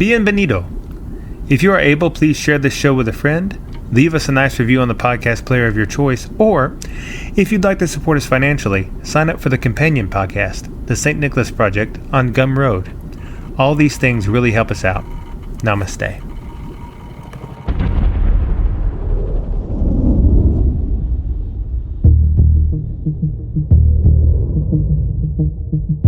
Bienvenido. If you are able, please share this show with a friend, leave us a nice review on the podcast player of your choice, or if you'd like to support us financially, sign up for the companion podcast, The St. Nicholas Project, on Gum Road. All these things really help us out. Namaste.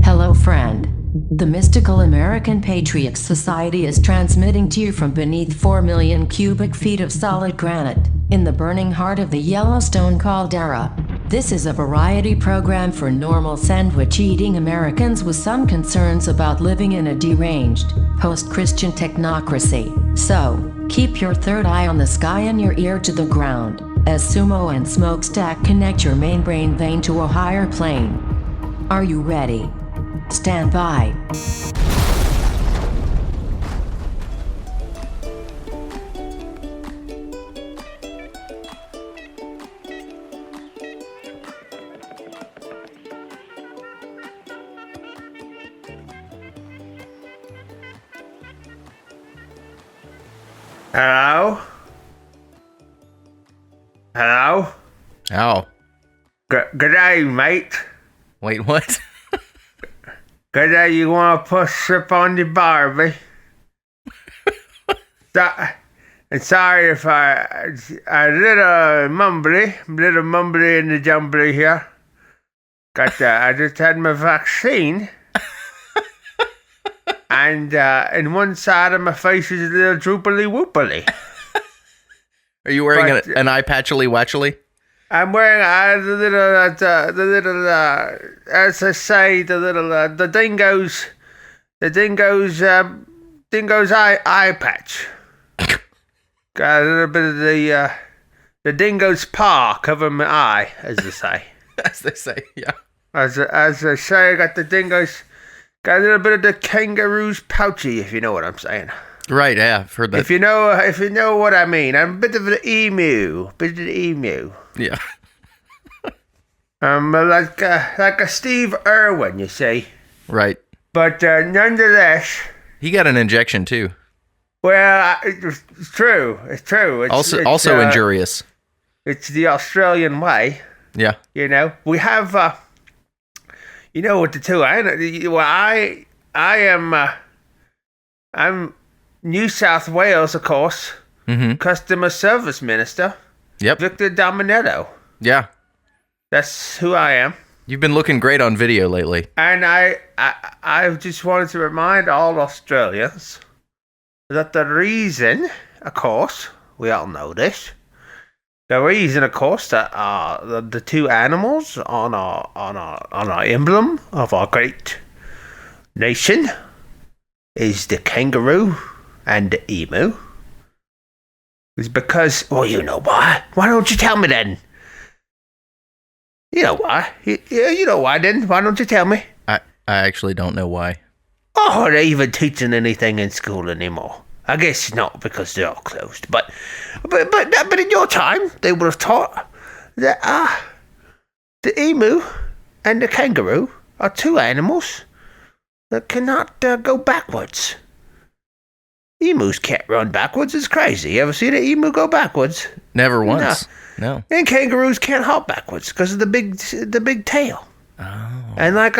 Hello, friend. The Mystical American Patriots Society is transmitting to you from beneath 4 million cubic feet of solid granite, in the burning heart of the Yellowstone caldera. This is a variety program for normal sandwich-eating Americans with some concerns about living in a deranged, post-Christian technocracy. So, keep your third eye on the sky and your ear to the ground, as Sumo and Smokestack connect your main brain vein to a higher plane. Are you ready? Stand by. Hello? Hello? Oh. Good day, mate. Wait, what? Good day, you want to put shrimp on the Barbie? And sorry if I little mumbly in the jumbly here. I just had my vaccine. And in one side of my face is a little droopily whoopily. Are you wearing an eye patchily watchily? I'm wearing the dingo's eye patch. Got a little bit of the dingo's paw covering my eye, as they say. As they say, yeah. As they say, I got got a little bit of the kangaroo's pouchy, if you know what I'm saying. Right, yeah, I've heard that. If you know what I mean, I'm a bit of an emu. Yeah. Like a Steve Irwin, you see. Right. But nonetheless, he got an injection too. Well, it's true. It's also injurious. It's the Australian way. Yeah. You know, we have. You know what to do. I'm New South Wales, of course. Mm-hmm. Customer Service Minister. Yep. Victor Dominetto. Yeah. That's who I am. You've been looking great on video lately. And I just wanted to remind all Australians that the reason, of course, we all know this. The reason, of course, that the two animals on our emblem of our great nation is the kangaroo and the emu is because, well, you know why. Why don't you tell me then? You know why. You know why then. Why don't you tell me? I actually don't know why. Oh, are they even teaching anything in school anymore? I guess not, because they're all closed. But in your time, they would have taught that the emu and the kangaroo are two animals that cannot go backwards. Emus can't run backwards. It's crazy. You ever seen an emu go backwards? Never once. No. And kangaroos can't hop backwards because of the big tail. Oh. And like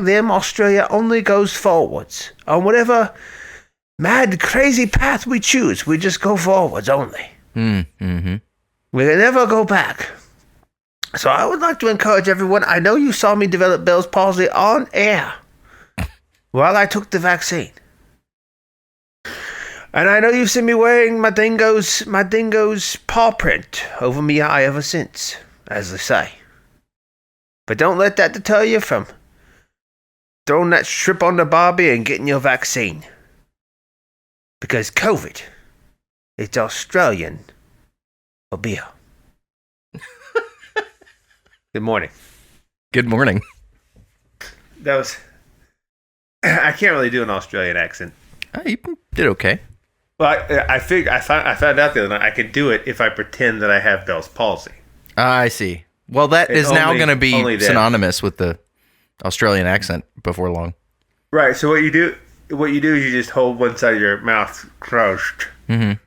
them, Australia only goes forwards on whatever mad, crazy path we choose. We just go forwards only. Mm-hmm. We can never go back. So I would like to encourage everyone. I know you saw me develop Bell's palsy on air while I took the vaccine. And I know you've seen me wearing my dingo's paw print over me eye ever since, as they say. But don't let that deter you from throwing that strip on the Barbie and getting your vaccine. Because COVID, it's Australian for beer. Good morning. Good morning. That was... I can't really do an Australian accent. You did okay. Well, I found out the other night I could do it if I pretend that I have Bell's palsy. I see. Well, that is now going to be synonymous with the Australian accent before long. Right. So what you do what you do is you just hold one side of your mouth closed, and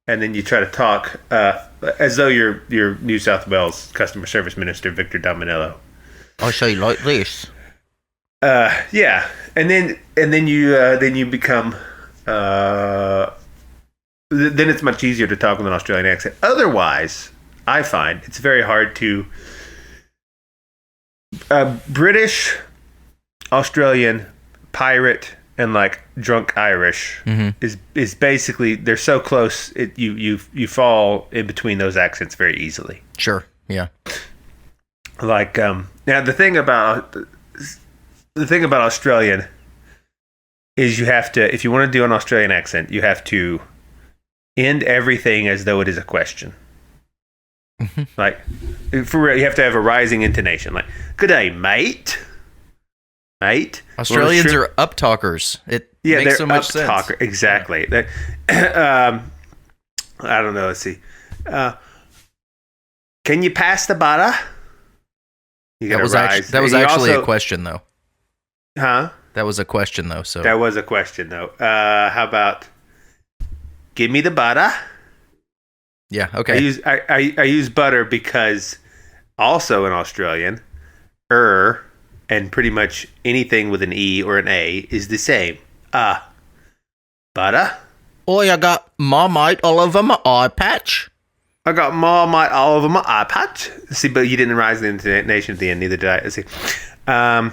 then you try to talk as though you're New South Wales customer service minister Victor Dominello. I say like this. Yeah, and then you become. Then it's much easier to talk with an Australian accent. Otherwise, I find it's very hard to. British, Australian, pirate, and like drunk Irish is basically, they're so close. You fall in between those accents very easily. Sure. Yeah. Like now the thing about Australian is you have to, if you want to do an Australian accent, you have to end everything as though it is a question. Like, for real, you have to have a rising intonation. Like, good day, mate. Mate. Australians are uptalkers. It makes so much sense. Exactly. Yeah. I don't know. Let's see. Can you pass the butter? That was actually a question, though. Huh? That was a question, though. So that was a question, though. How about, give me the butter? Yeah. Okay. I use butter because also in Australian, and pretty much anything with an E or an A is the same. Butter. Oh, I got Marmite all over my eye patch. I got Marmite all over my eye patch. See, but you didn't rise the intonation at the end, neither did I. Let's see. Yeah,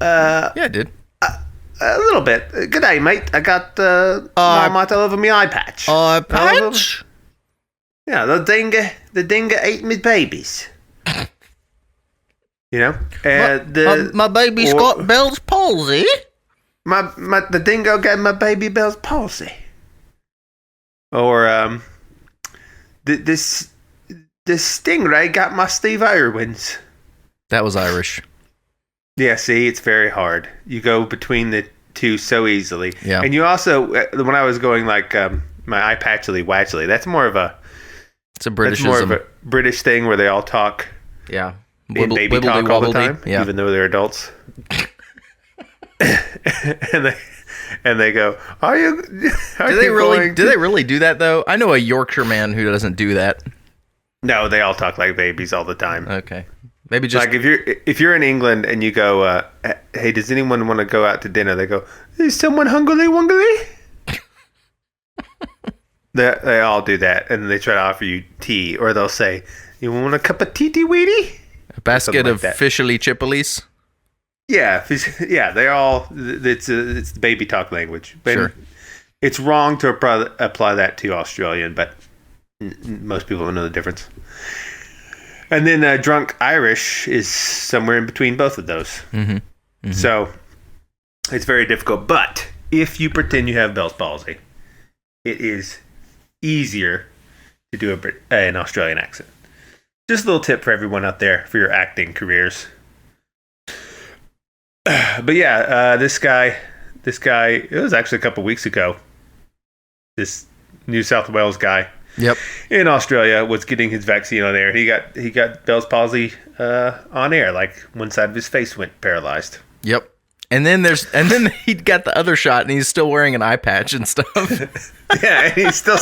I did. A little bit. Good day, mate. I got Marmite all over my eye patch. Eye patch? Yeah, the dingo ate my babies. You know? My baby's got Bell's palsy. The dingo got my baby Bell's palsy. Or, the stingray got my Steve Irwins. That was Irish. Yeah, see, it's very hard. You go between the two so easily. Yeah. And you also, when I was going like my eye patchily watchily, that's more of a... It's a Britishism. That's more of a British thing where they all talk... Yeah. In baby talk all the time, even though they're adults. and they go, "Are you? Do they really do that though? I know a Yorkshire man who doesn't do that. No, they all talk like babies all the time. Okay, maybe just like if you're in England and you go, "Hey, does anyone want to go out to dinner?" They go, "Is someone hungry wungly?" They all do that, and they try to offer you tea, or they'll say, "You want a cup of tea, weedy?" A basket of fishily chippies. Yeah, they're all. It's baby talk language. But sure. It's wrong to apply that to Australian, but most people don't know the difference. And then drunk Irish is somewhere in between both of those. Mm-hmm. Mm-hmm. So it's very difficult. But if you pretend you have Bell's palsy, it is easier to do an Australian accent. Just a little tip for everyone out there for your acting careers. But yeah, this guy, it was actually a couple weeks ago. This New South Wales guy, in Australia, was getting his vaccine on air. He got Bell's palsy on air. Like one side of his face went paralyzed. Yep. And then he got the other shot, and he's still wearing an eye patch and stuff. Yeah, and he's still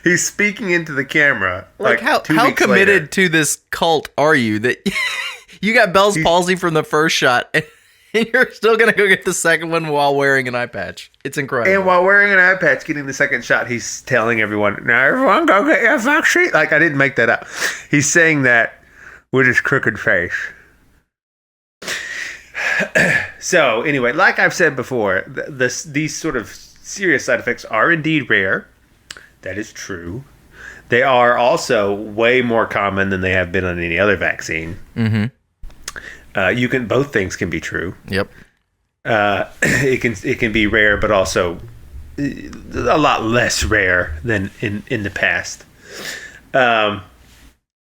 he's speaking into the camera. Like how committed to this cult are you that you got Bell's palsy from the first shot, and you're still gonna go get the second one while wearing an eye patch? It's incredible. And while wearing an eye patch, getting the second shot, he's telling everyone, "Now everyone go get your vaccine." Like I didn't make that up. He's saying that with his crooked face. So anyway, like I've said before, these sort of serious side effects are indeed rare. That is true. They are also way more common than they have been on any other vaccine. Mm-hmm. Both things can be true. Yep. It can be rare, but also a lot less rare than in the past. But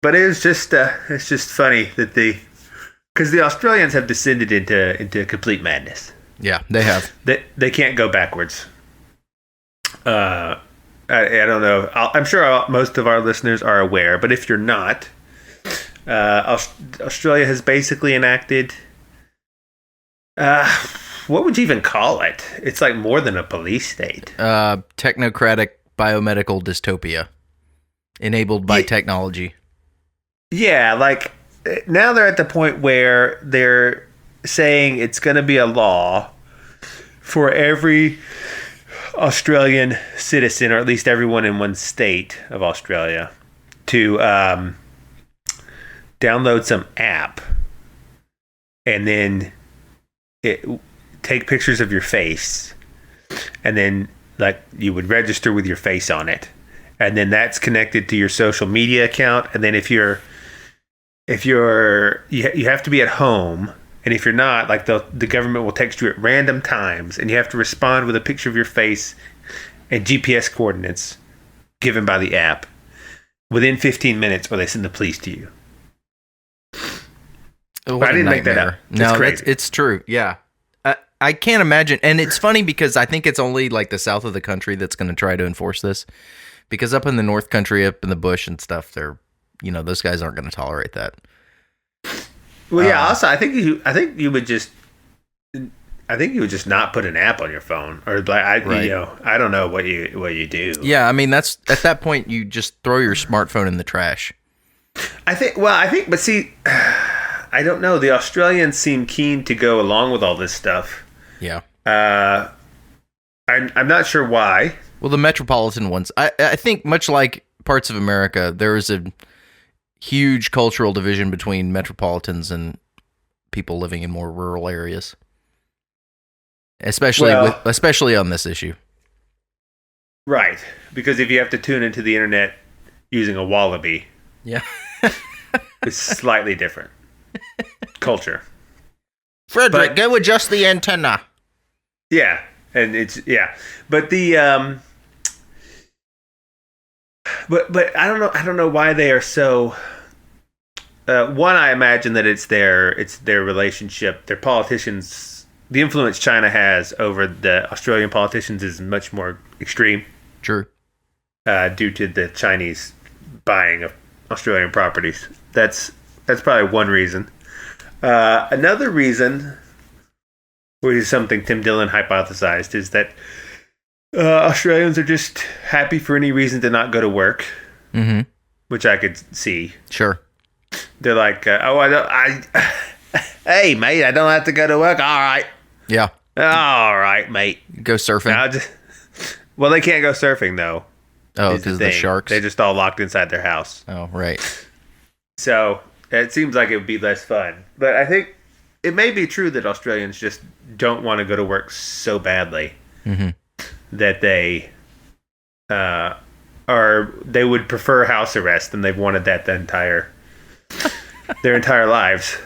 it's just funny that because the Australians have descended into complete madness. Yeah, they have. They can't go backwards. I don't know. I'm sure most of our listeners are aware, but if you're not, Australia has basically enacted what would you even call it? It's like more than a police state. Technocratic biomedical dystopia enabled by technology. Yeah, like now they're at the point where they're saying it's going to be a law for every Australian citizen, or at least everyone in one state of Australia, to download some app and then take pictures of your face, and then like you would register with your face on it, and then that's connected to your social media account. And then if you have to be at home, and if you're not, like the government will text you at random times, and you have to respond with a picture of your face and GPS coordinates given by the app within 15 minutes, or they send the police to you. I didn't make that up. No, it's true. Yeah. I can't imagine. And it's funny because I think it's only like the south of the country that's going to try to enforce this. Because up in the north country, up in the bush and stuff, those guys aren't going to tolerate that. Well, yeah. Also, I think you would just not put an app on your phone, or like I don't know what you do. Yeah, I mean that's at that point you just throw your smartphone in the trash. But see, I don't know. The Australians seem keen to go along with all this stuff. Yeah. I'm not sure why. Well, the metropolitan ones, I think much like parts of America, there is a huge cultural division between metropolitans and people living in more rural areas, especially on this issue. Right, because if you have to tune into the internet using a wallaby, yeah, it's slightly different culture. Frederick, go adjust the antenna. Yeah, and but the but I don't know why they are so. One, I imagine that it's their relationship, their politicians. The influence China has over the Australian politicians is much more extreme. True. Due to the Chinese buying of Australian properties. That's probably one reason. Another reason, which is something Tim Dillon hypothesized, is that Australians are just happy for any reason to not go to work, which I could see. Sure. They're like, hey, mate, I don't have to go to work. All right. Yeah. All right, mate. Go surfing. Well, they can't go surfing, though. Oh, because of the sharks? They're just all locked inside their house. Oh, right. So it seems like it would be less fun. But I think it may be true that Australians just don't want to go to work so badly that they they would prefer house arrest, and they've wanted that their entire lives.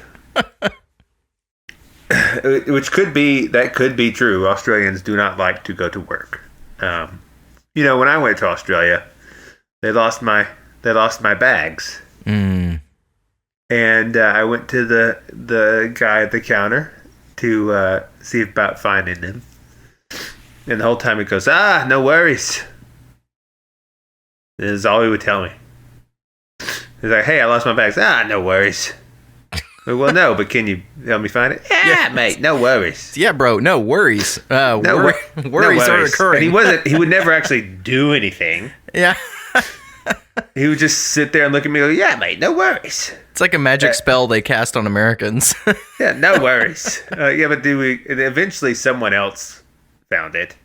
Which could be true. Australians do not like to go to work. When I went to Australia, they lost my bags. And I went to the guy at the counter to see about finding them. And the whole time he goes, no worries. This is all he would tell me. He's like, hey, I lost my bags. No worries. Well, no, but can you help me find it? Yeah, mate, no worries. Yeah, bro, no worries. Worries are occurring. And he would never actually do anything. Yeah. He would just sit there and look at me and go, yeah, mate, no worries. It's like a magic spell they cast on Americans. Yeah, no worries. But eventually someone else found it.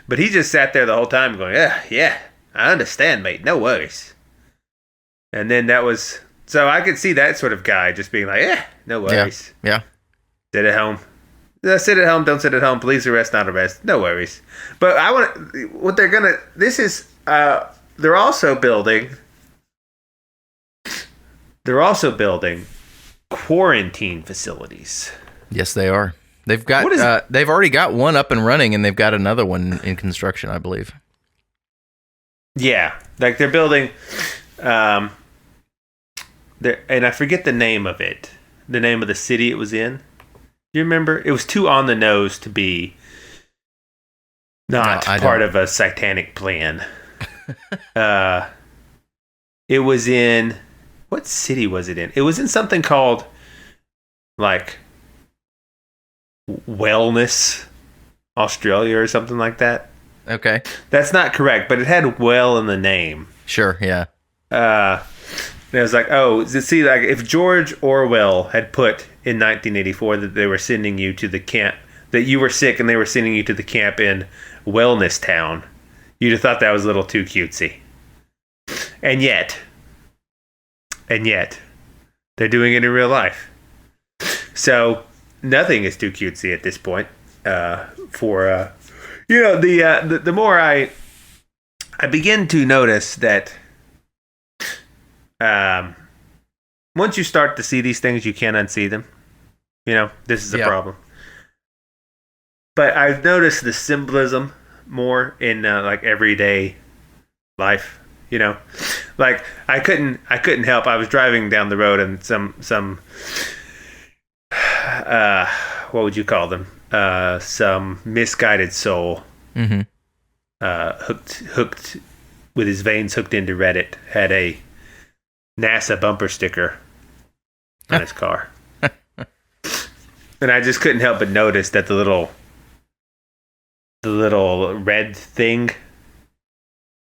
But he just sat there the whole time going, yeah, I understand, mate, no worries. And then that was... So I could see that sort of guy just being like, no worries. Yeah. Sit at home. Sit at home, don't sit at home. Police arrest, not arrest. No worries. But they're also building quarantine facilities. Yes, they are. They've got they've already got one up and running, and they've got another one in construction, I believe. Yeah. Like they're building and I forget the name of it. The name of the city it was in. Do you remember? It was too on the nose to be not part of a satanic plan. It was in... What city was it in? It was in something called, like, Wellness Australia or something like that. Okay. That's not correct, but it had well in the name. Sure, yeah. And I was like, oh, see, like if George Orwell had put in 1984 that they were sending you to the camp, that you were sick and they were sending you to the camp in Wellness Town, you'd have thought that was a little too cutesy. And yet, they're doing it in real life. So nothing is too cutesy at this point. The more I begin to notice that once you start to see these things, you can't unsee them. This is a problem. But I've noticed the symbolism more in like everyday life. Like I couldn't help. I was driving down the road and some what would you call them? Some misguided soul, hooked with his veins hooked into Reddit, had a NASA bumper sticker on his car, and I just couldn't help but notice that the little red thing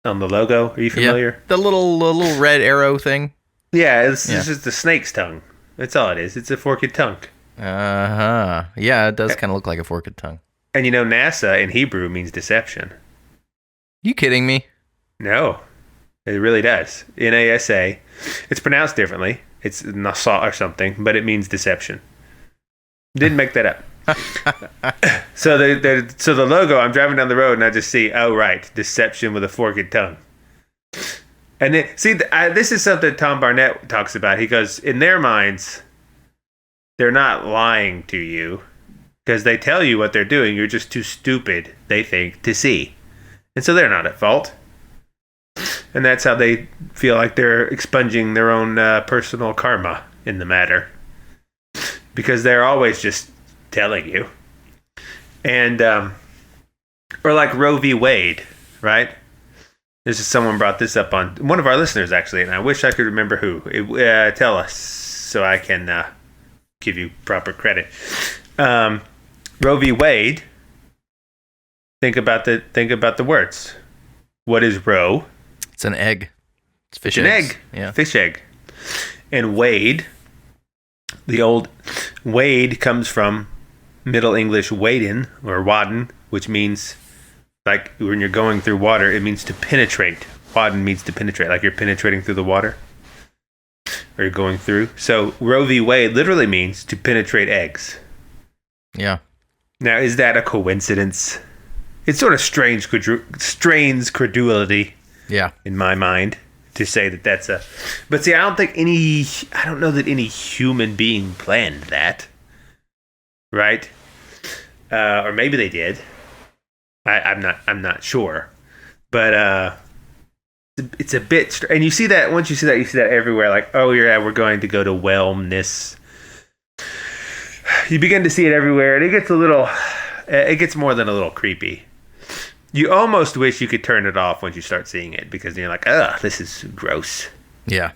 on the logo. Are you familiar? Yeah, the little red arrow thing. Yeah, it's just the snake's tongue. That's all it is. It's a forked tongue. Yeah, it does kind of look like a forked tongue. And NASA in Hebrew means deception. You kidding me? No, it really does. NASA. It's pronounced differently. It's Nasa or something, but it means deception. Didn't make that up. So the logo, I'm driving down the road and I just see, oh right, deception with a forked tongue. And then, this is something Tom Barnett talks about. He goes, in their minds, they're not lying to you because they tell you what they're doing. You're just too stupid, they think, to see. And so they're not at fault. And that's how they feel like they're expunging their own personal karma in the matter. Because they're always just telling you. And or like Roe v. Wade, right? This is someone brought this up on one of our listeners, actually, and I wish I could remember who. Tell us so I can give you proper credit. Roe v. Wade. Think about the words. What is Roe? It's an egg. It's fish eggs. eggs. Egg. Yeah. Fish egg. And Wade, the old Wade comes from Middle English waden or waden, which means like when you're going through water, it means to penetrate. Waden means to penetrate, like you're penetrating through the water or you're going through. So Roe v. Wade literally means to penetrate eggs. Yeah. Now, is that a coincidence? It sort of strains credulity. Yeah. In my mind, to say that that's a. But see, I don't know that any human being planned that. Right? Or maybe they did. I'm not sure. But it's a bit, and you see that once you see that everywhere. Like, oh yeah, we're going to go to wellness. You begin to see it everywhere, and it gets more than a little creepy. You almost wish you could turn it off once you start seeing it, because you're like, ugh, this is gross. Yeah.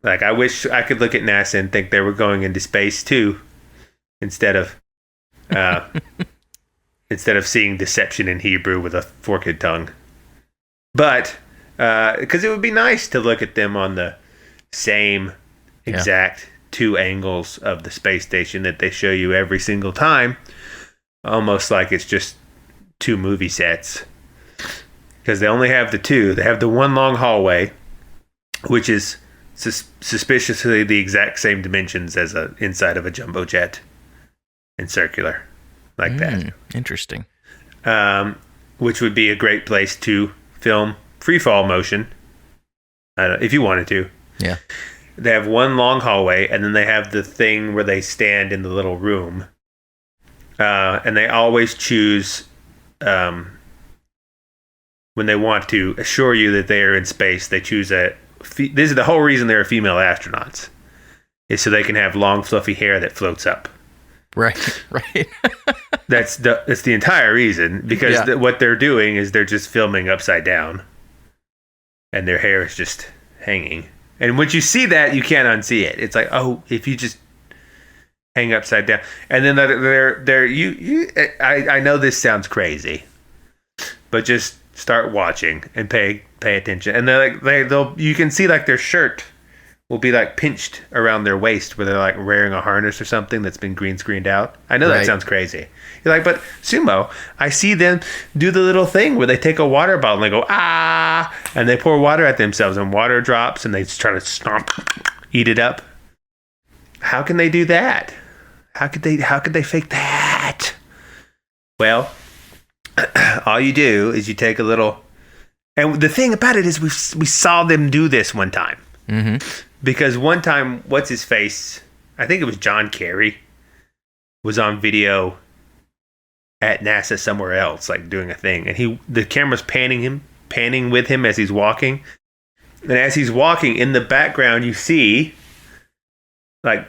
Like, I wish I could look at NASA and think they were going into space too, instead of seeing deception in Hebrew with a forked tongue. But because it would be nice to look at them on the same exact two angles of the space station that they show you every single time, almost like it's just two movie sets, because they only have the two. They have the one long hallway, which is suspiciously the exact same dimensions as a inside of a jumbo jet, and circular like that. Interesting. Which would be a great place to film free fall motion, if you wanted to. Yeah. They have one long hallway, and then they have the thing where they stand in the little room, and they always choose. When they want to assure you that they are in space, they choose this is the whole reason there are female astronauts, is so they can have long fluffy hair that floats up. Right. That's the entire reason, because what they're doing is they're just filming upside down, and their hair is just hanging. And once you see that, you can't unsee it. It's like, oh, if you just hang upside down, and then they're I know this sounds crazy, but just start watching and pay attention, and they'll you can see like their shirt will be like pinched around their waist where they're like wearing a harness or something that's been green screened out. I know that sounds crazy. You're like, but Sumo, I see them do the little thing where they take a water bottle and they go, ah, and they pour water at themselves and water drops and they try to stomp, eat it up. How can they do that? How could they fake that? Well, all you do is you take a little, and the thing about it is we saw them do this one time. Mm-hmm. Because one time, what's his face? I think it was John Kerry was on video at NASA somewhere else, like doing a thing, and the camera's panning with him as he's walking, and as he's walking in the background, you see, like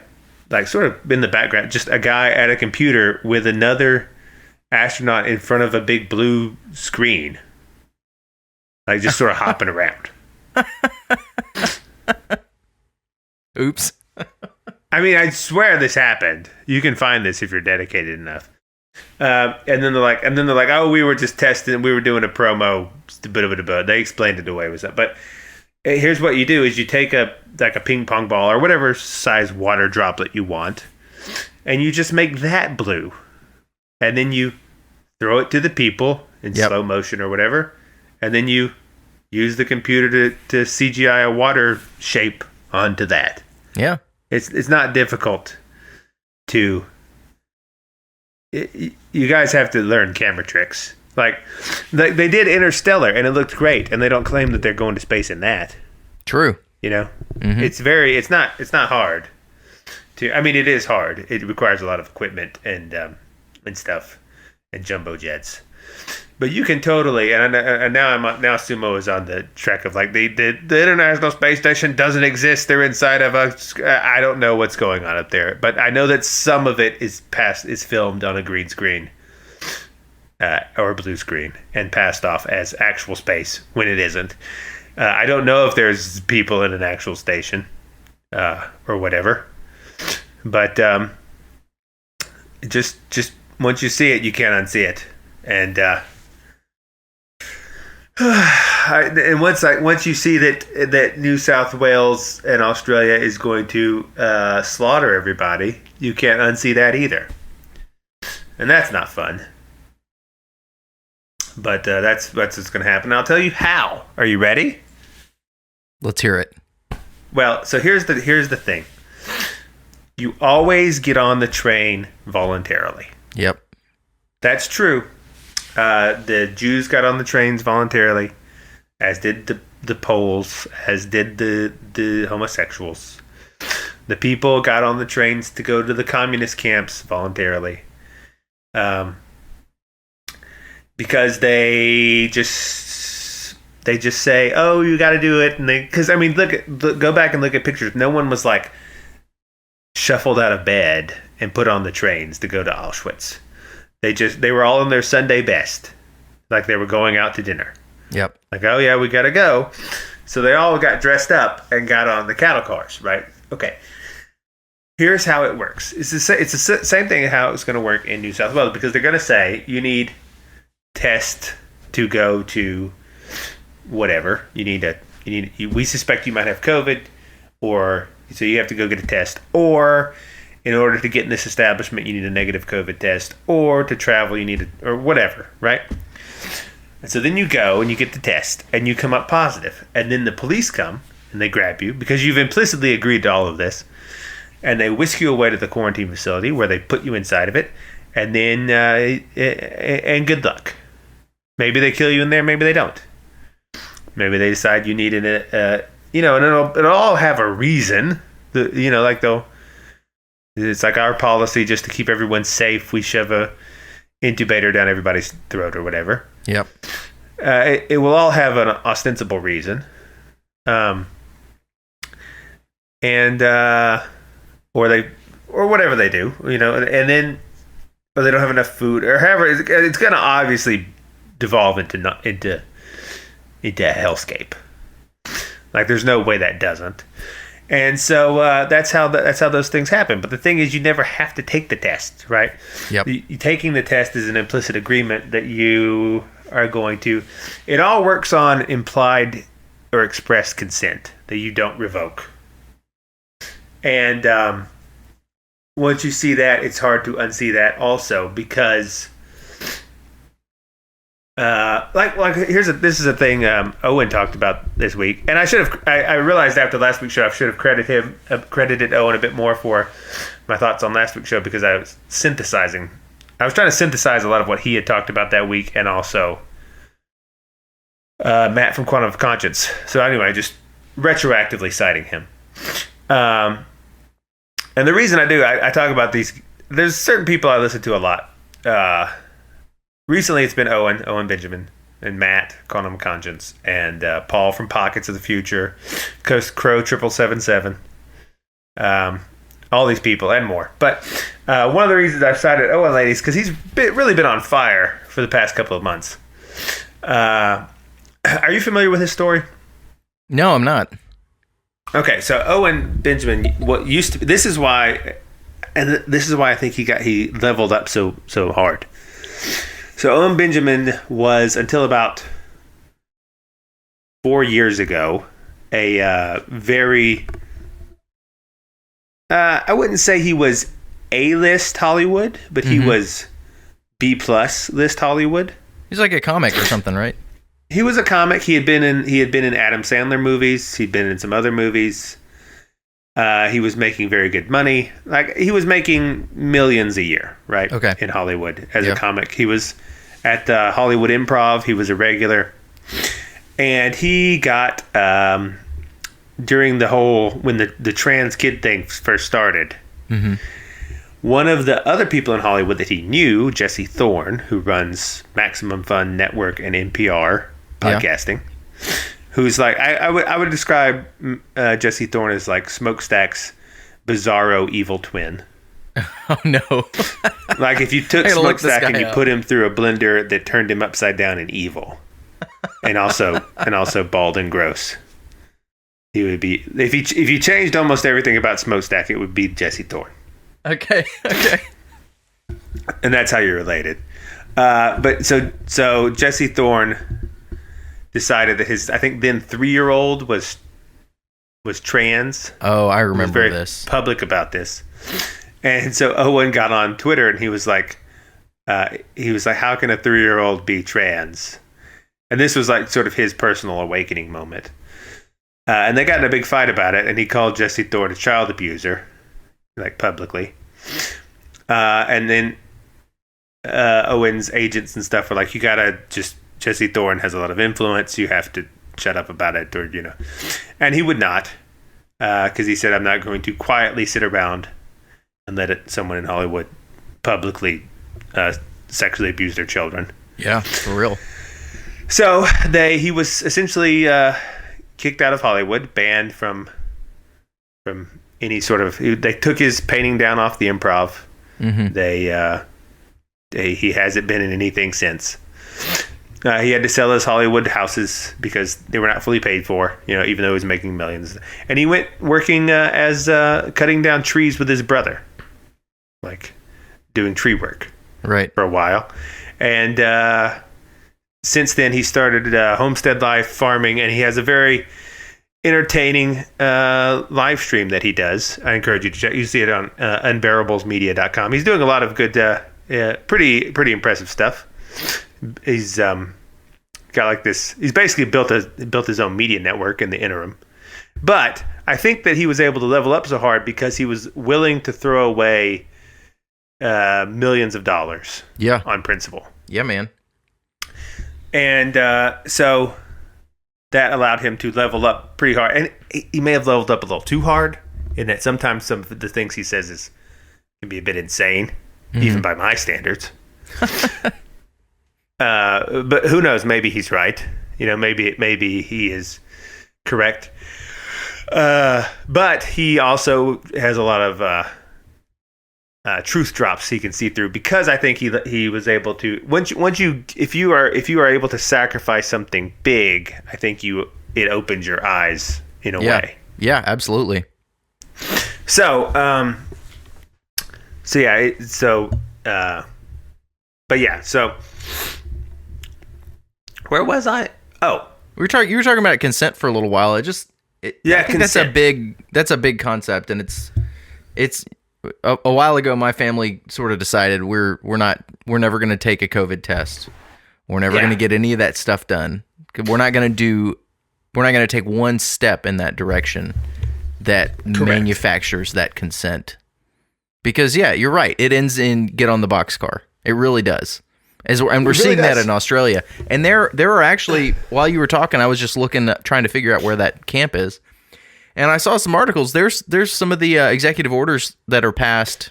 sort of in the background, just a guy at a computer with another astronaut in front of a big blue screen, like just sort of hopping around. Oops. I mean, I swear this happened. You can find this if you're dedicated enough. And then they're like, oh, we were just testing. We were doing a promo. They explained it away. Was that? But here's what you do: is you take a ping pong ball or whatever size water droplet you want, and you just make that blue, and then you throw it to the people in slow motion or whatever, and then you use the computer to CGI a water shape onto that. Yeah. It's not difficult to... you guys have to learn camera tricks. Like, they did Interstellar, and it looked great, and they don't claim that they're going to space in that. True. You know? Mm-hmm. It's not hard. I mean, it is hard. It requires a lot of equipment and stuff, and jumbo jets. But you can totally, and now Sumo is on the track of like the International Space Station doesn't exist. They're inside of I don't know what's going on up there, but I know that some of it is filmed on a green screen or a blue screen and passed off as actual space when it isn't. I don't know if there's people in an actual station or whatever, but just once you see it, you can't unsee it, and. And once you see that New South Wales and Australia is going to slaughter everybody, you can't unsee that either, and that's not fun. But that's what's going to happen. I'll tell you how. Are you ready? Let's hear it. Well, so here's the thing. You always get on the train voluntarily. Yep, that's true. The Jews got on the trains voluntarily, as did the Poles, as did the homosexuals. The people got on the trains to go to the communist camps voluntarily, because they just say, "Oh, you got to do it," and because I mean, go back and look at pictures. No one was like shuffled out of bed and put on the trains to go to Auschwitz. They were all in their Sunday best, like they were going out to dinner. Yep. Like, oh yeah, we gotta go. So they all got dressed up and got on the cattle cars, right? Okay. Here's how it works. It's the same thing how it's going to work in New South Wales, because they're going to say you need test to go to whatever. We suspect you might have COVID, or so you have to go get a test, or in order to get in this establishment, you need a negative COVID test, or to travel, you need or whatever, right? And so then you go and you get the test, and you come up positive, and then the police come and they grab you because you've implicitly agreed to all of this, and they whisk you away to the quarantine facility where they put you inside of it, and then and good luck. Maybe they kill you in there, maybe they don't. Maybe they decide you need and it'll all have a reason. It's like our policy just to keep everyone safe. We shove a intubator down everybody's throat or whatever. Yep. It will all have an ostensible reason. Or whatever they do, and then, or they don't have enough food, or however, it's going to obviously devolve into a hellscape. Like, there's no way that doesn't. And so that's how those things happen. But the thing is, you never have to take the test, right? Yep. Taking the test is an implicit agreement that you are going to. It all works on implied or expressed consent that you don't revoke. And once you see that, it's hard to unsee that also, because this is a thing Owen talked about this week, and I realized after last week's show I should have credited Owen a bit more for my thoughts on last week's show, because I was trying to synthesize a lot of what he had talked about that week, and also Matt from Quantum of Conscience. So anyway, just retroactively citing him. And the reason I talk about these, there's certain people I listen to a lot. Recently, it's been Owen Benjamin, and Matt, Quantum Conscience, and Paul from Pockets of the Future, Coast Crow 7777, all these people and more. But one of the reasons I've cited Owen lately is because he's really been on fire for the past couple of months. Are you familiar with his story? No, I'm not. Okay, so Owen Benjamin, this is why I think he leveled up so hard. So Owen Benjamin was, until about 4 years ago, a very, I wouldn't say he was A-list Hollywood, but he was B-plus list Hollywood. He's like a comic or something, right? He was a comic. He had been in Adam Sandler movies. He'd been in some other movies. He was making very good money. Like, he was making millions a year, right? Okay. In Hollywood as a comic. He was at the Hollywood Improv. He was a regular. And he got, during the whole, when the trans kid thing first started, one of the other people in Hollywood that he knew, Jesse Thorne, who runs Maximum Fun Network and NPR podcasting, who's like, I would describe Jesse Thorne as like Smokestack's bizarro evil twin. Oh no! Like, if you took Smokestack and you put him through a blender that turned him upside down and evil, and also bald and gross, he would be. If you changed almost everything about Smokestack, it would be Jesse Thorne. Okay. And that's how you're related. But so Jesse Thorne decided that his, I think then 3-year-old was trans. Oh, I remember very this. Public about this. And so Owen got on Twitter and he was like, how can a 3-year-old be trans? And this was like sort of his personal awakening moment. And they got in a big fight about it, and he called Jesse Thorne a child abuser, like publicly. And then Owen's agents and stuff were like, you gotta Jesse Thorne has a lot of influence, you have to shut up about it, or, you know. And he would not, because he said, I'm not going to quietly sit around and let someone in Hollywood publicly sexually abuse their children. Yeah, for real. So he was essentially kicked out of Hollywood, banned from any sort of. They took his painting down off the Improv. He hasn't been in anything since. He had to sell his Hollywood houses because they were not fully paid for, even though he was making millions. And he went working as cutting down trees with his brother, like doing tree work, right, for a while. And since then, he started homestead life, farming, and he has a very entertaining live stream that he does. I encourage you to check. You see it on unbearablesmedia.com. He's doing a lot of good, pretty impressive stuff. He's got like this. He's basically built his own media network in the interim. But I think that he was able to level up so hard because he was willing to throw away millions of dollars. Yeah. On principle. Yeah, man. And so that allowed him to level up pretty hard. And he may have leveled up a little too hard, in that sometimes some of the things he says can be a bit insane, even by my standards. But who knows? Maybe he's right. Maybe he is correct. But he also has a lot of truth drops he can see through, because I think he was able to if you are able to sacrifice something big, I think it opens your eyes in a way. Yeah, absolutely. So where was I? Oh, you were talking about consent for a little while. I think that's a big concept, and it's a while ago. My family sort of decided we're never going to take a COVID test. We're never going to get any of that stuff done. We're not going to take one step in that direction that manufactures that consent. Because you're right. It ends in get on the boxcar. It really does. And we're seeing that in Australia. And there are actually, while you were talking, I was just trying to figure out where that camp is. And I saw some articles. There's some of the executive orders that are passed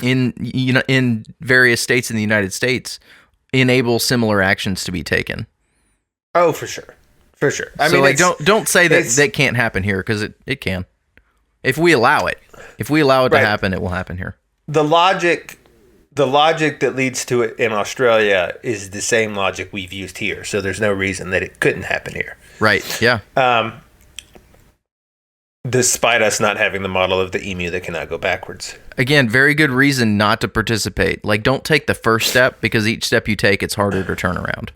in various states in the United States enable similar actions to be taken. Oh, for sure. For sure. I mean, don't say that can't happen here, because it can. If we allow it. If we allow it to happen, it will happen here. The logic that leads to it in Australia is the same logic we've used here. So there's no reason that it couldn't happen here. Right. Yeah. Despite us not having the model of the emu that cannot go backwards. Again, very good reason not to participate. Like, don't take the first step, because each step you take, it's harder to turn around.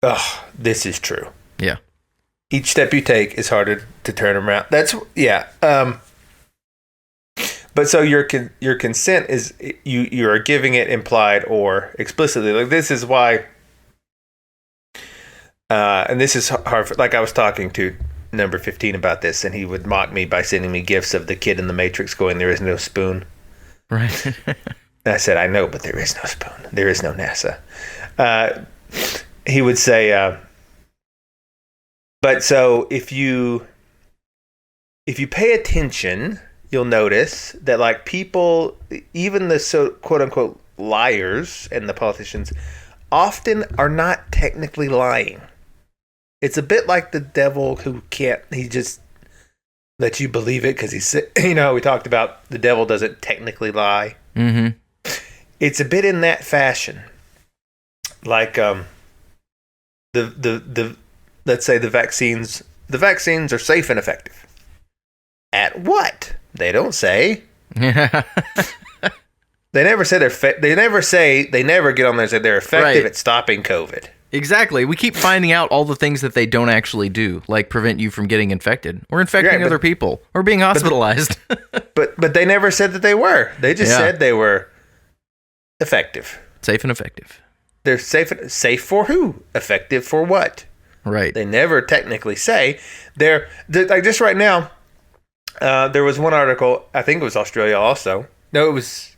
Oh, this is true. Yeah. Each step you take is harder to turn around. But so your consent is you are giving it implied or explicitly. Like, this is why, and this is hard. Like, I was talking to number 15 about this, and he would mock me by sending me gifs of the kid in the Matrix going, "There is no spoon." Right. And I said, "I know, but there is no spoon. There is no NASA." He would say, but so if you pay attention, you'll notice that, like, people, even the quote unquote liars and the politicians, often are not technically lying. It's a bit like the devil who he just lets you believe it because he's, we talked about the devil doesn't technically lie. Mm-hmm. It's a bit in that fashion. Like, let's say the vaccines are safe and effective. At what? They don't say. They never say they never get on there and say they're effective at stopping COVID. Exactly. We keep finding out all the things that they don't actually do, like prevent you from getting infected or infecting other people or being hospitalized. But they never said that they were. They just said they were effective. Safe and effective. They're safe for who? Effective for what? Right. They never technically say. They're like, just right now, there was one article, I think it was Australia also. No, it was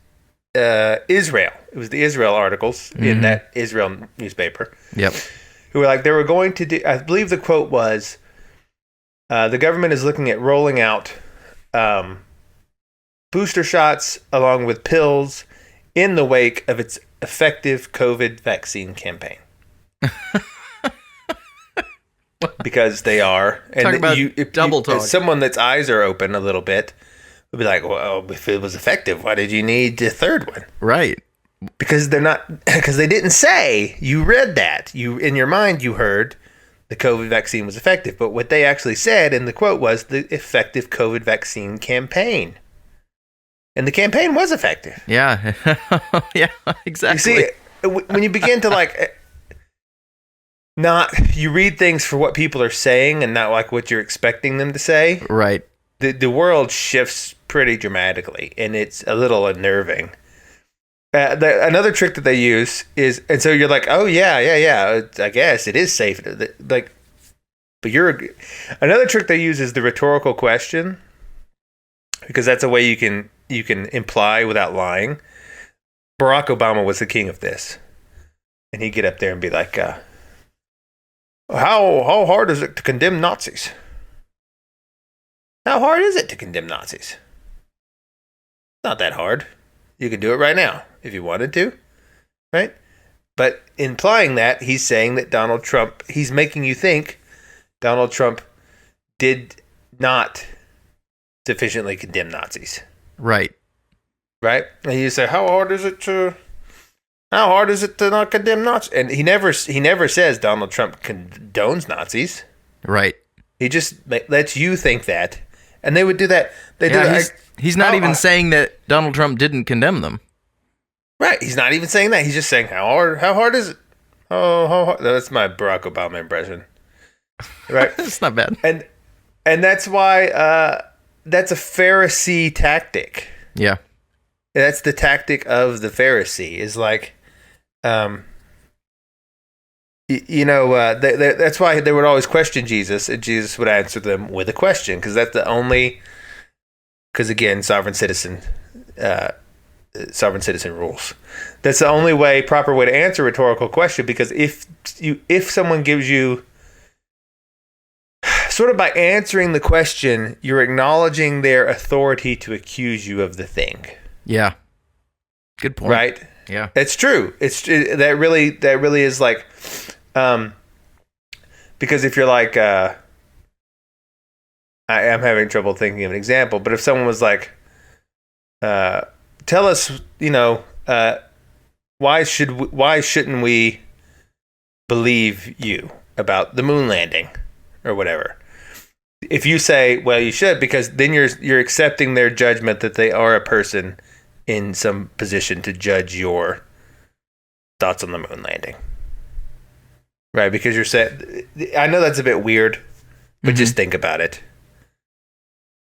Israel. It was the Israel articles in that Israel newspaper. Yep. Who were like, they were going to do, I believe the quote was, the government is looking at rolling out booster shots along with pills in the wake of its effective COVID vaccine campaign. Because they are. And talk about double talk. As someone that's eyes are open a little bit would be like, well, if it was effective, why did you need the third one? Right. Because they didn't say. You read that. In your mind, you heard the COVID vaccine was effective. But what they actually said in the quote was the effective COVID vaccine campaign. And the campaign was effective. Yeah. Yeah, exactly. You see, when you begin to you read things for what people are saying and not like what you're expecting them to say. Right. The world shifts pretty dramatically, and it's a little unnerving. Another trick that they use is, and so you're like, oh yeah, I guess it is safe. Like, but another trick they use is the rhetorical question, because that's a way you can imply without lying. Barack Obama was the king of this, and he'd get up there and be like, how hard is it to condemn Nazis? How hard is it to condemn Nazis? Not that hard. You could do it right now if you wanted to, right? But implying that, he's saying that Donald Trump, he's making you think Donald Trump did not sufficiently condemn Nazis. Right. Right? And you say, how hard is it to not condemn Nazis? And he never says Donald Trump condones Nazis. Right. He just lets you think that, And they would do that. He's not even saying that Donald Trump didn't condemn them. Right. He's not even saying that. He's just saying, how hard is it? Oh, how hard? That's my Barack Obama impression. Right. It's not bad. And that's why that's a Pharisee tactic. Yeah. That's the tactic of the Pharisee, is like, that's why they would always question Jesus, and Jesus would answer them with a question, because that's the only, because again, sovereign citizen rules. That's the only proper way to answer a rhetorical question, because if someone gives you, sort of by answering the question, you're acknowledging their authority to accuse you of the thing. Yeah. Good point. Right? Yeah. It's true. That really is like, because if you're like, I'm having trouble thinking of an example, but if someone was like, tell us, why shouldn't we believe you about the moon landing or whatever? If you say, well, you should, because then you're accepting their judgment that they are a person in some position to judge your thoughts on the moon landing. Right, because you're saying, I know that's a bit weird, but just think about it.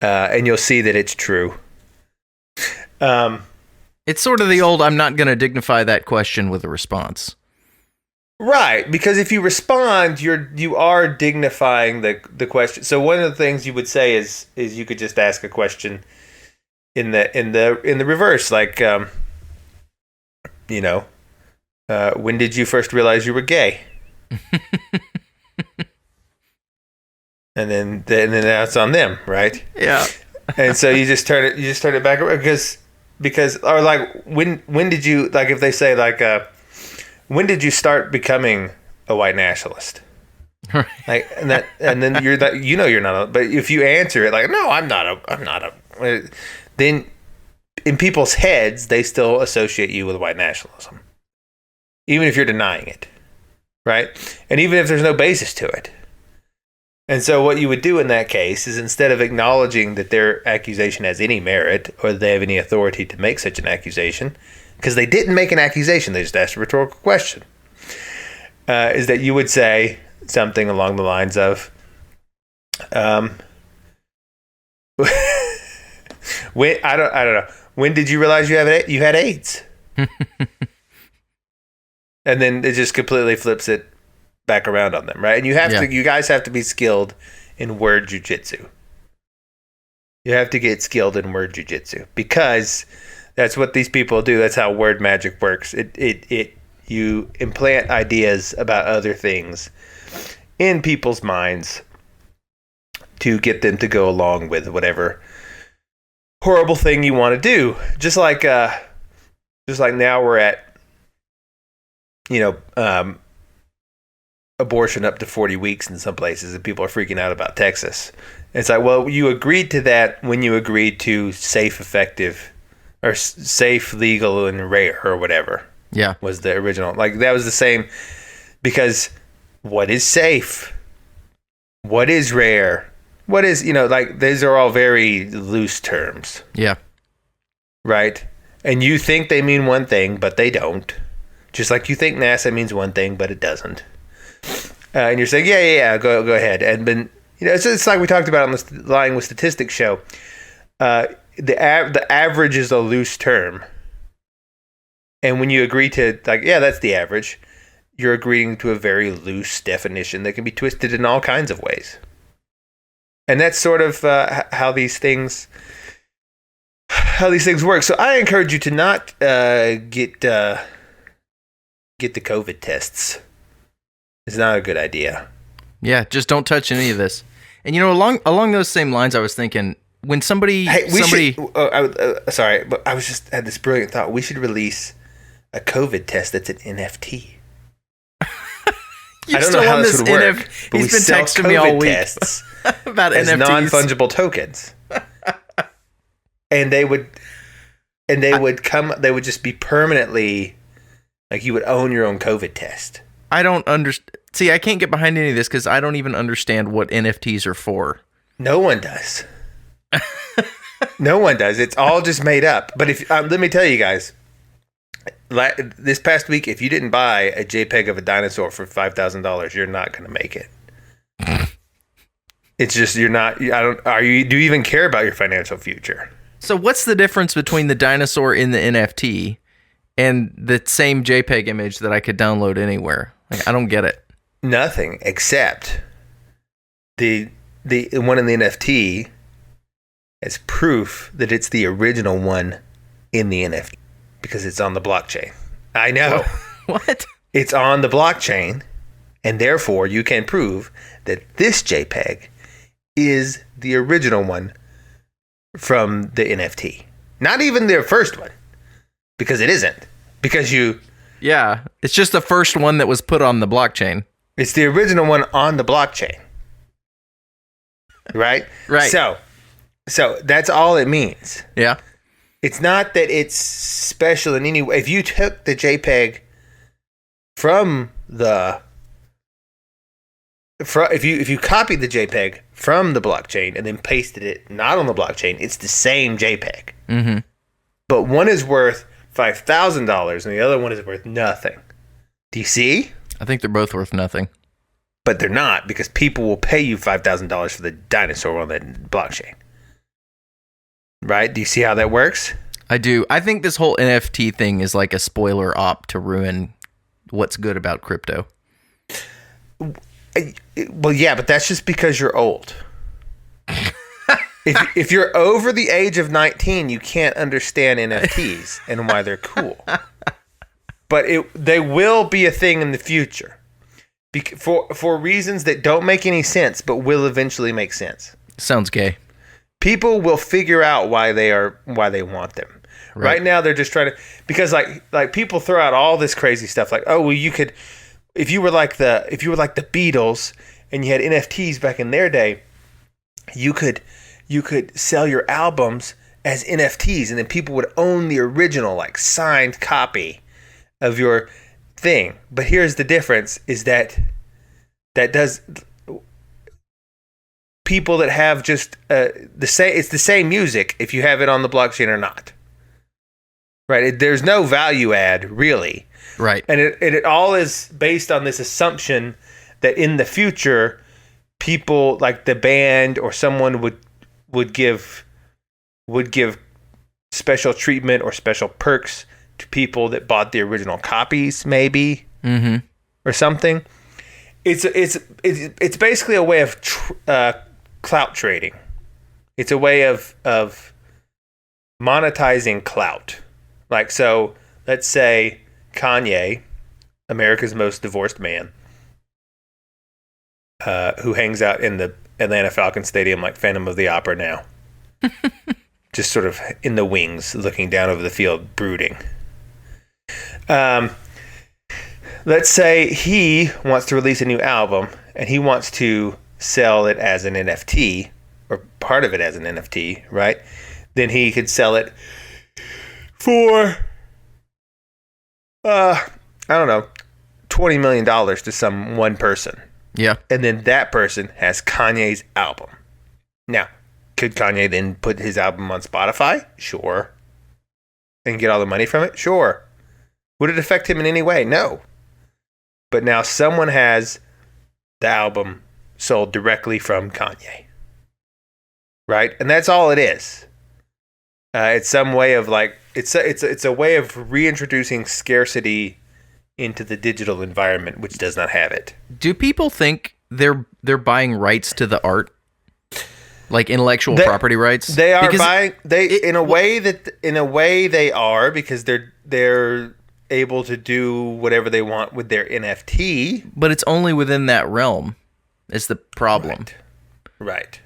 And you'll see that it's true. It's sort of the old, I'm not going to dignify that question with a response. Right, because if you respond, you are dignifying the question. So one of the things you would say is you could just ask a question in the reverse, like, when did you first realize you were gay? and then now it's on them, right? Yeah. And so you just turn it back around, because or like when did you, like, if they say like when did you start becoming a white nationalist? Right. Like, and then you're that, you're not, but if you answer it like, no, I'm not a, then in people's heads they still associate you with white nationalism, even if you're denying it, right? And even if there's no basis to it. And so what you would do in that case is, instead of acknowledging that their accusation has any merit or that they have any authority to make such an accusation, because they didn't make an accusation, they just asked a rhetorical question, is that you would say something along the lines of, when I don't know, when did you realize you had AIDS? And then it just completely flips it back around on them, right? And you guys have to be skilled in word jujitsu. You have to get skilled in word jujitsu, because that's what these people do. That's how word magic works. You implant ideas about other things in people's minds to get them to go along with whatever horrible thing you want to do. Just like now we're at, abortion up to 40 weeks in some places, and people are freaking out about Texas. It's like, well, you agreed to that when you agreed to safe, effective, or safe, legal, and rare, or whatever. Yeah. Was the original. Like, that was the same, because what is safe? What is rare? What is, like, these are all very loose terms. Yeah. Right? And you think they mean one thing, but they don't. Just like you think NASA means one thing, but it doesn't. And you're saying, yeah, go ahead. And then, it's like we talked about on the Lying with Statistics show. The average is a loose term. And when you agree to, like, yeah, that's the average, you're agreeing to a very loose definition that can be twisted in all kinds of ways. And that's sort of how these things work. So I encourage you to not get the COVID tests. It's not a good idea. Yeah, just don't touch any of this. And along those same lines, I was thinking, when somebody, sorry, but I had this brilliant thought. We should release a COVID test that's an NFT. I don't know how this would work. But he's been texting me all week tests about as NFTs. non-fungible tokens, and they would just be permanently, like, you would own your own COVID test. I don't understand. See, I can't get behind any of this because I don't even understand what NFTs are for. No one does. No one does. It's all just made up. But if let me tell you guys, this past week, if you didn't buy a JPEG of a dinosaur for $5,000, you're not going to make it. It's just you're not. I don't. Are you? Do you even care about your financial future? So what's the difference between the dinosaur in the NFT and the same JPEG image that I could download anywhere? Like, I don't get it. Nothing except the one in the NFT as proof that it's the original one in the NFT because it's on the blockchain. I know. What? It's on the blockchain, and therefore you can prove that this JPEG is the original one from the NFT. Not even their first one, because it isn't. Because yeah, it's just the first one that was put on the blockchain. It's the original one on the blockchain. Right? Right. So that's all it means. Yeah. It's not that it's special in any way. If you took the JPEG from the if you copied the JPEG from the blockchain and then pasted it not on the blockchain, it's the same JPEG. Mm-hmm. But one is worth $5,000 and the other one is worth nothing. Do you see? I think they're both worth nothing. But they're not, because people will pay you $5,000 for the dinosaur on that blockchain. Right? Do you see how that works? I do. I think this whole NFT thing is like a spoiler op to ruin what's good about crypto. Well, yeah, but that's just because you're old. If you're over the age of 19, you can't understand NFTs and why they're cool. But they will be a thing in the future, for reasons that don't make any sense, but will eventually make sense. Sounds gay. People will figure out why they want them. Right now, they're just trying to, because like people throw out all this crazy stuff, like, oh, well, you could, if you were like the Beatles and you had NFTs back in their day, you could sell your albums as NFTs, and then people would own the original, like, signed copy of your thing. But here's the difference: is that does people that have just it's the same music if you have it on the blockchain or not. Right? There's no value add, really. Right. And it all is based on this assumption that in the future, people like the band or someone would give special treatment or special perks to people that bought the original copies, maybe, or something. It's basically a way of clout trading. It's a way of monetizing clout. Like, so let's say Kanye, America's most divorced man, who hangs out in the Atlanta Falcons Stadium like Phantom of the Opera now. Just sort of in the wings, looking down over the field, brooding. Let's say he wants to release a new album, and he wants to sell it as an NFT, or part of it as an NFT, right? Then he could sell it for, I don't know, $20 million to some one person. Yeah. And then that person has Kanye's album. Now, could Kanye then put his album on Spotify? Sure. And get all the money from it? Sure. Would it affect him in any way? No. But now someone has the album sold directly from Kanye. Right? And that's all it is. It's some way of like, it's a way of reintroducing scarcity into the digital environment, which does not have it. Do people think they're buying rights to the art, like intellectual property rights? They are buying. In a way they are, because they're able to do whatever they want with their NFT. But it's only within that realm. Is the problem? Right.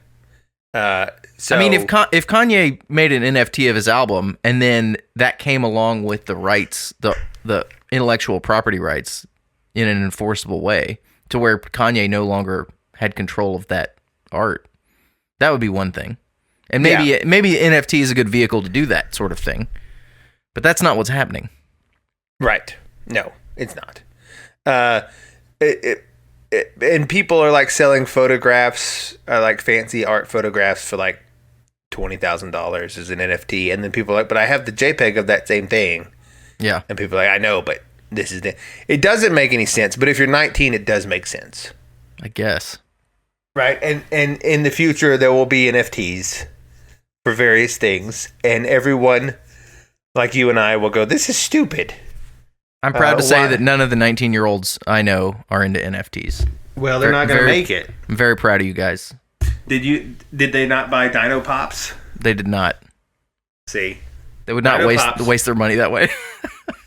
So I mean, if Kanye made an NFT of his album and then that came along with the rights, the intellectual property rights in an enforceable way to where Kanye no longer had control of that art, that would be one thing. And maybe NFT is a good vehicle to do that sort of thing. But that's not what's happening. Right. No, it's not. And people are like selling photographs, like fancy art photographs for like $20,000 as an NFT, and then people are like, but I have the JPEG of that same thing. Yeah. And people are like, I know, but this is it doesn't make any sense. But if you're 19, it does make sense. I guess. Right. And in the future, there will be NFTs for various things. And everyone, like you and I, will go, this is stupid. I'm proud to say that none of the 19-year-olds I know are into NFTs. Well, they're not going to make it. I'm very proud of you guys. Did they not buy Dino Pops? They did not. See? They would not waste their money that way.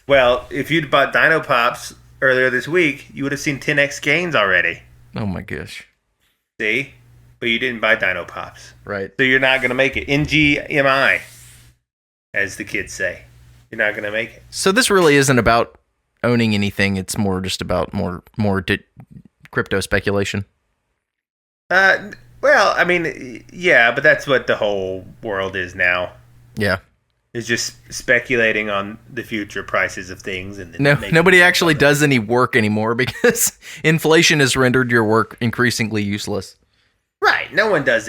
Well, if you'd bought Dino Pops earlier this week, you would have seen 10x gains already. Oh my gosh. See? But you didn't buy Dino Pops. Right. So you're not going to make it. NGMI, as the kids say. You're not going to make it. So this really isn't about owning anything. It's more just about more crypto speculation. Well, I mean, yeah, but that's what the whole world is now. Yeah. Is just speculating on the future prices of things. And nobody actually does any work anymore because inflation has rendered your work increasingly useless. Right. No one does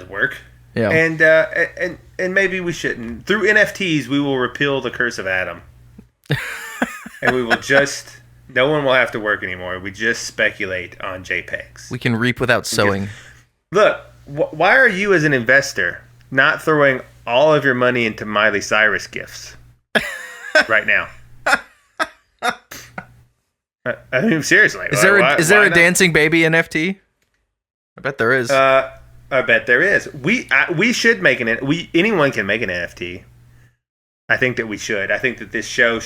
work. Yeah. And maybe we shouldn't. Through NFTs, we will repeal the curse of Adam. And we will no one will have to work anymore. We just speculate on JPEGs. We can reap without sowing. Look, why are you as an investor not throwing all of your money into Miley Cyrus gifts right now? I mean, seriously. Is there a dancing baby NFT? I bet there is. I bet there is. We should make anyone can make an NFT. I think that we should. I think that this show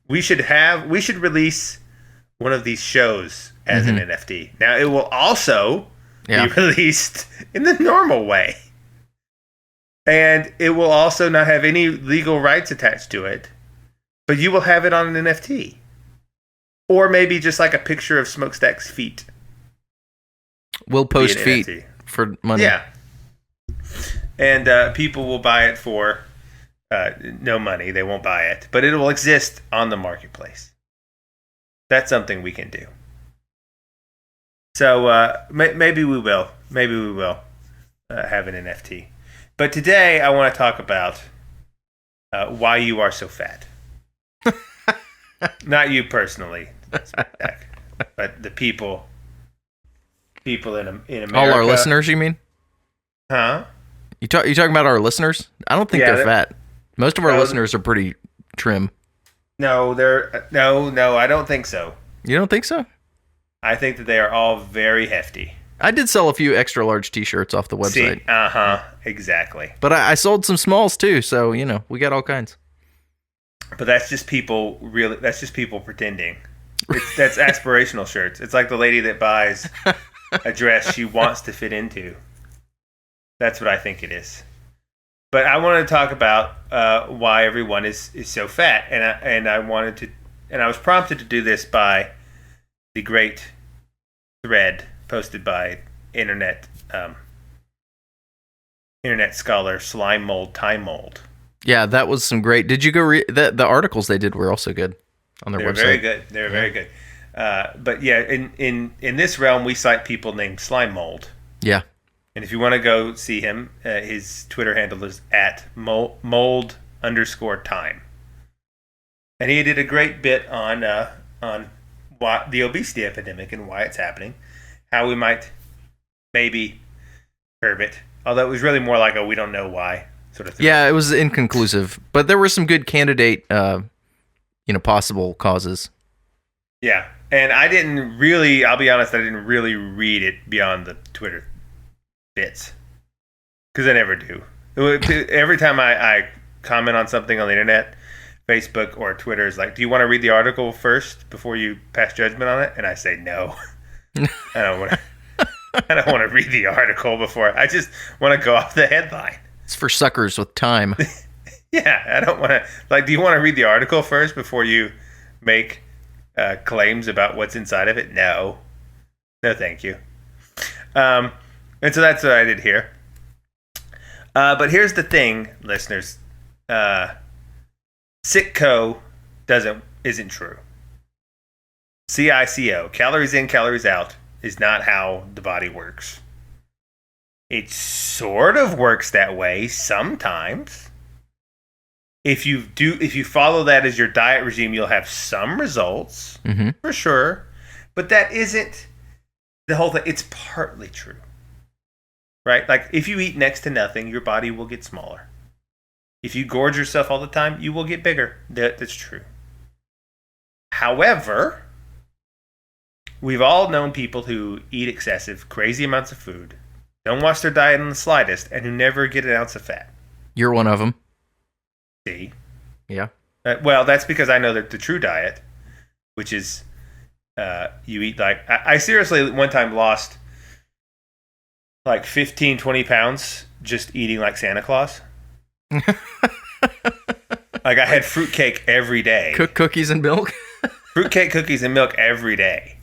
we should release one of these shows as an NFT. Now it will also be released in the normal way. And it will also not have any legal rights attached to it. But you will have it on an NFT. Or maybe just like a picture of Smokestack's feet. We'll post feet NFT. For money. Yeah. And people will buy it for no money. They won't buy it. But it will exist on the marketplace. That's something we can do. So maybe we will. Maybe we will have an NFT. But today I want to talk about why you are so fat. Not you personally, but the people in America. All our listeners, you mean? Huh? You talking about our listeners? I don't think they're fat. Most of our listeners are pretty trim. No, no, I don't think so. You don't think so? I think that they are all very hefty. I did sell a few extra large t-shirts off the website. See, exactly. But I sold some smalls too, so we got all kinds. But that's just people pretending. That's aspirational shirts. It's like the lady that buys a dress she wants to fit into. That's what I think it is. But I wanted to talk about why everyone is so fat, and I was prompted to do this by the great thread posted by internet scholar Slime Mold Time Mold. Yeah, that was some great. Did you go read the articles they did were also good on their website? Very good. They were very good. But yeah, in this realm, we cite people named Slime Mold. Yeah. And if you want to go see him, his Twitter handle is @mold_time. And he did a great bit on why, the obesity epidemic and why it's happening, how we might maybe curb it. Although it was really more like a we don't know why sort of thing. Yeah, it was inconclusive, but there were some good candidate, possible causes. Yeah, and I'll be honest, I didn't really read it beyond the Twitter bits. Because I never do. Every time I comment on something on the internet, Facebook or Twitter is like, do you want to read the article first before you pass judgment on it? And I say no. I don't want to read the article before. I just want to go off the headline. It's for suckers with time. Yeah, I don't want to. Like, do you want to read the article first before you make claims about what's inside of it? No, thank you. And so that's what I did here. But here's the thing, listeners. Sitco isn't true. CICO, calories in, calories out, is not how the body works. It sort of works that way sometimes. If you follow that as your diet regime, you'll have some results, for sure. But that isn't the whole thing. It's partly true. Right? Like, if you eat next to nothing, your body will get smaller. If you gorge yourself all the time, you will get bigger. That's true. However, we've all known people who eat excessive, crazy amounts of food, don't watch their diet in the slightest, and who never get an ounce of fat. You're one of them. See? Yeah. Well, that's because I know that the true diet, which is you eat like... I seriously one time lost like 15, 20 pounds just eating like Santa Claus. Like, I had fruitcake every day. Cook cookies and milk? Fruitcake, cookies, and milk every day.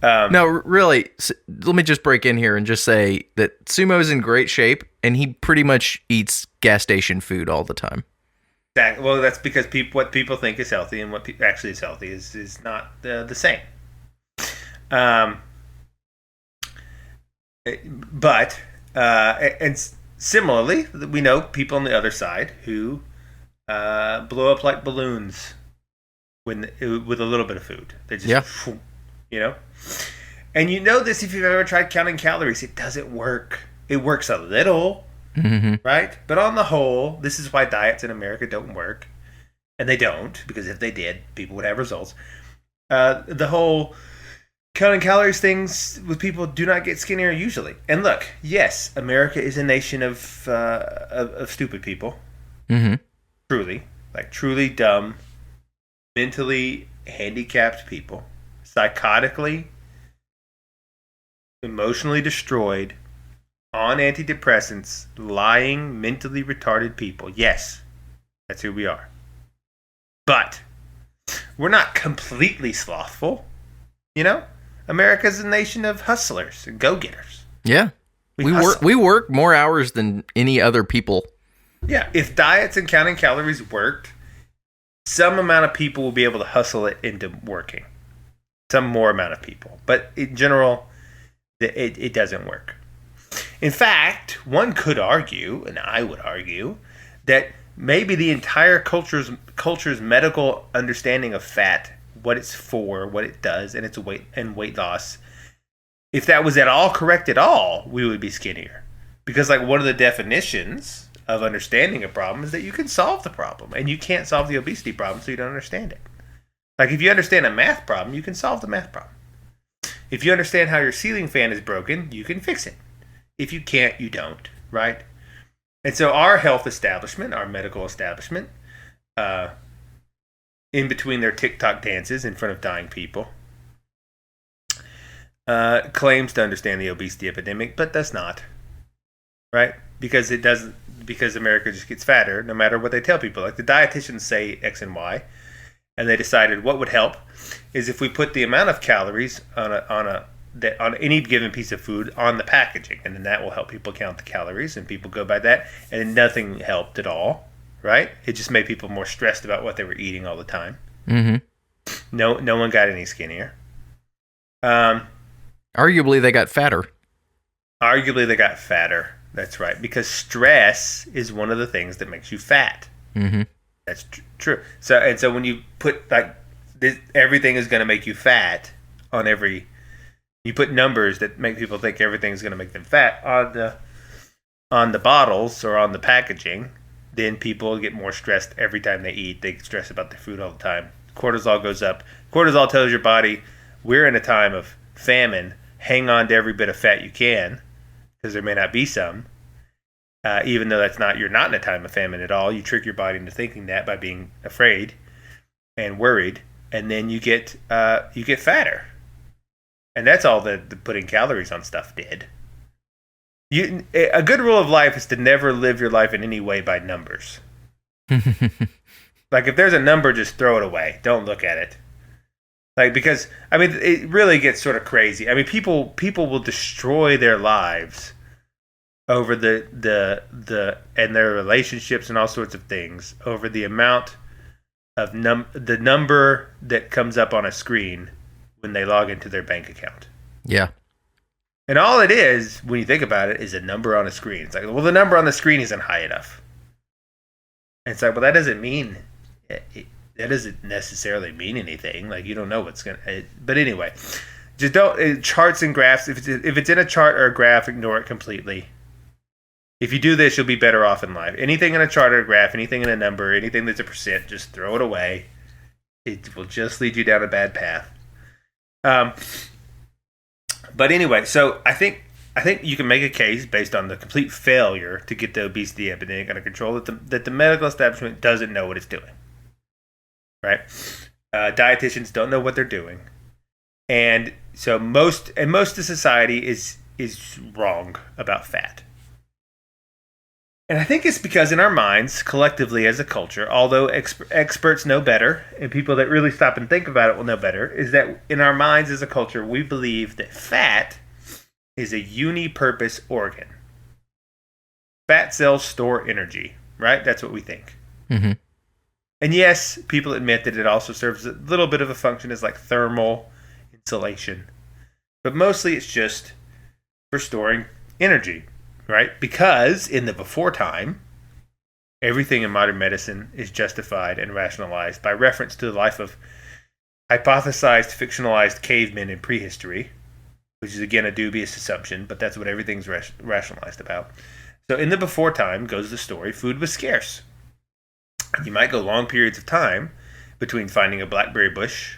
No, really, let me just break in here and just say that Sumo's in great shape, and he pretty much eats gas station food all the time. Well, that's because what people think is healthy and what actually is healthy is not the same. And similarly, we know people on the other side who blow up like balloons with a little bit of food. They just, you know. And you know this if you've ever tried counting calories. It doesn't work. It works a little, right? But on the whole, this is why diets in America don't work. And they don't, because if they did, people would have results. The whole counting calories things with people do not get skinnier usually. And look, yes, America is a nation of stupid people. Truly. Like, truly dumb, mentally handicapped people. Psychotically, emotionally destroyed, on antidepressants, lying, mentally retarded people. Yes, that's who we are. But we're not completely slothful. You know? America's a nation of hustlers and go-getters. Yeah. We work more hours than any other people. Yeah. If diets and counting calories worked, some amount of people will be able to hustle it into working. Some more amount of people. But in general, it doesn't work. In fact, one could argue, and I would argue, that maybe the entire culture's medical understanding of fat, what it's for, what it does, and its weight loss, if that was at all correct at all, we would be skinnier. Because, like, one of the definitions of understanding a problem is that you can solve the problem, and you can't solve the obesity problem, so you don't understand it. Like, if you understand a math problem, you can solve the math problem. If you understand how your ceiling fan is broken, you can fix it. If you can't, you don't, right? And so our health establishment, our medical establishment, in between their TikTok dances in front of dying people, claims to understand the obesity epidemic, but does not, right? Because it doesn't. Because America just gets fatter, no matter what they tell people. Like, the dietitians say X and Y, and they decided what would help is if we put the amount of calories on any given piece of food on the packaging, and then that will help people count the calories, and people go by that, and nothing helped at all, right? It just made people more stressed about what they were eating all the time. No one got any skinnier. Arguably, they got fatter. That's right, because stress is one of the things that makes you fat. That's true. So when you put like this, everything is going to make you fat on every. You put numbers that make people think everything's going to make them fat on the bottles or on the packaging. Then people get more stressed every time they eat. They stress about their food all the time. Cortisol goes up. Cortisol tells your body, we're in a time of famine. Hang on to every bit of fat you can, because there may not be some. Even though you're not in a time of famine at all. You trick your body into thinking that by being afraid and worried, and then you get fatter. And that's all the putting calories on stuff did. A good rule of life is to never live your life in any way by numbers. Like, if there's a number, just throw it away. Don't look at it. Like, because, I mean, it really gets sort of crazy. I mean, people will destroy their lives over the and their relationships and all sorts of things over the amount of the number that comes up on a screen when they log into their bank account. Yeah. And all it is, when you think about it, is a number on a screen. It's like, well, the number on the screen isn't high enough. And it's like, well, that doesn't mean that doesn't necessarily mean anything. Like, you don't know what's gonna. But anyway, just don't charts and graphs. If it's in a chart or a graph, ignore it completely. If you do this, you'll be better off in life. Anything in a chart or a graph, anything in a number, anything that's a percent, just throw it away. It will just lead you down a bad path. But anyway, so I think you can make a case based on the complete failure to get the obesity epidemic under control that the medical establishment doesn't know what it's doing. Right? Dietitians don't know what they're doing, and so most of society is wrong about fat. And I think it's because in our minds, collectively as a culture, although experts know better, and people that really stop and think about it will know better, is that in our minds as a culture, we believe that fat is a uni-purpose organ. Fat cells store energy, right? That's what we think. Mm-hmm. And yes, people admit that it also serves a little bit of a function as like thermal insulation. But mostly it's just for storing energy. Right? Because in the before time, everything in modern medicine is justified and rationalized by reference to the life of hypothesized, fictionalized cavemen in prehistory, which is again a dubious assumption, but that's what everything's rationalized about. So in the before time goes the story, food was scarce. You might go long periods of time between finding a blackberry bush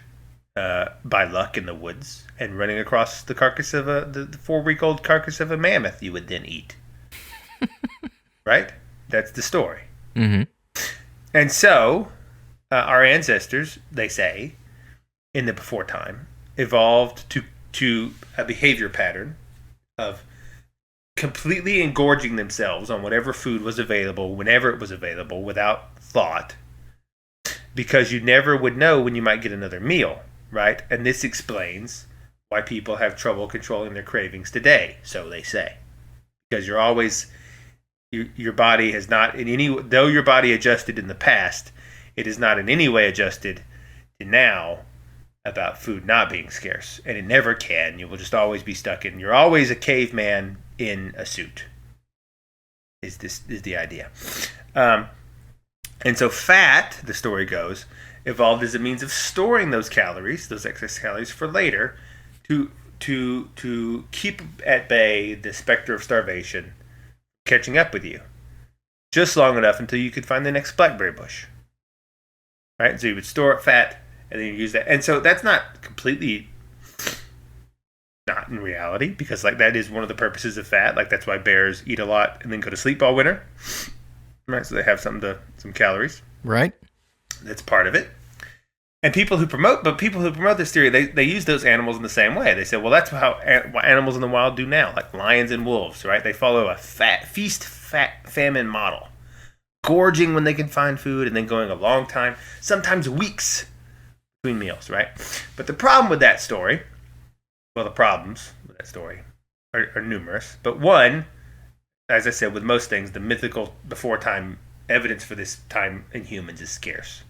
by luck in the woods and running across the carcass of the 4-week-old carcass of a mammoth you would then eat. Right? That's the story. Mm-hmm. And so, our ancestors, they say, in the before time, evolved to a behavior pattern of completely engorging themselves on whatever food was available, whenever it was available, without thought, because you never would know when you might get another meal, right? And this explains why people have trouble controlling their cravings today, so they say. Because you're always... Your body has not in any, though your body adjusted in the past, it is not in any way adjusted to now about food not being scarce, and it never can. You will just always be stuck in. You're always a caveman in a suit. Is the idea? And so fat, the story goes, evolved as a means of storing those calories, those excess calories, for later, to keep at bay the specter of starvation catching up with you just long enough until you could find the next blackberry bush, right? So you would store fat and then you use that. And so that's not completely not in reality, because like that is one of the purposes of fat. Like that's why bears eat a lot and then go to sleep all winter, right? So they have some calories, right? That's part of it. And people who promote this theory, they use those animals in the same way. They say, well, that's what animals in the wild do now, like lions and wolves, right? They follow a feast, famine model, gorging when they can find food and then going a long time, sometimes weeks between meals, right? But the problem with that story, well, the problems with that story are numerous. But one, as I said, with most things, the mythical before time evidence for this time in humans is scarce.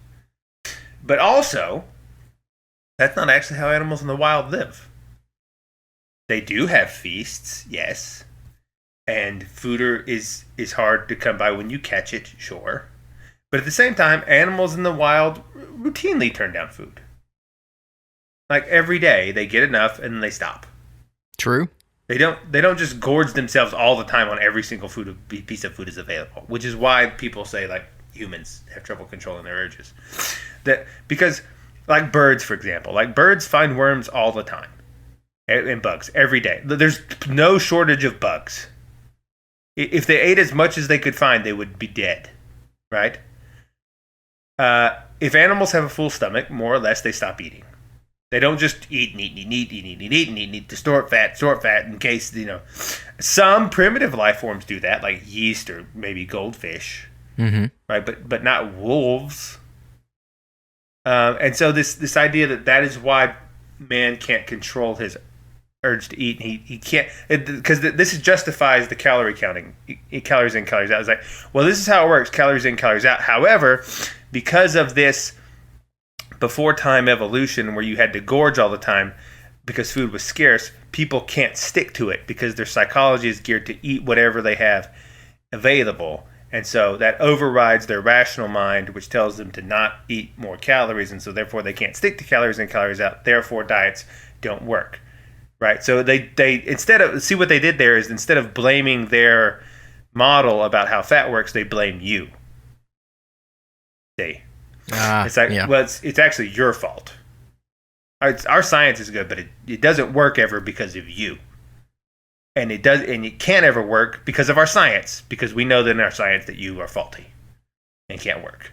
But also, that's not actually how animals in the wild live. They do have feasts, yes. And food is hard to come by when you catch it, sure. But at the same time, animals in the wild routinely turn down food. Like every day, they get enough and then they stop. True. They don't just gorge themselves all the time on every single piece of food is available, which is why people say like humans have trouble controlling their urges. Because like birds, for example, like birds find worms all the time and bugs every day. There's no shortage of bugs. If they ate as much as they could find, they would be dead, right? If animals have a full stomach, more or less, they stop eating. They don't just eat to store fat in case, some primitive life forms do that, like yeast or maybe goldfish, right? But not wolves. And so this idea that is why man can't control his urge to eat, and he can't, because this justifies the calorie counting, calories in, calories out. It's like, well, this is how it works, calories in, calories out. However, because of this before time evolution where you had to gorge all the time, because food was scarce, people can't stick to it because their psychology is geared to eat whatever they have available. And so that overrides their rational mind, which tells them to not eat more calories. And so therefore they can't stick to calories in, calories out. Therefore diets don't work. Right? So they instead of, see what they did there is instead of blaming their model about how fat works, they blame you. See? It's like, well, it's actually your fault. Our science is good, but it doesn't work ever because of you. And it can't ever work because of our science, because we know that in our science that you are faulty and can't work.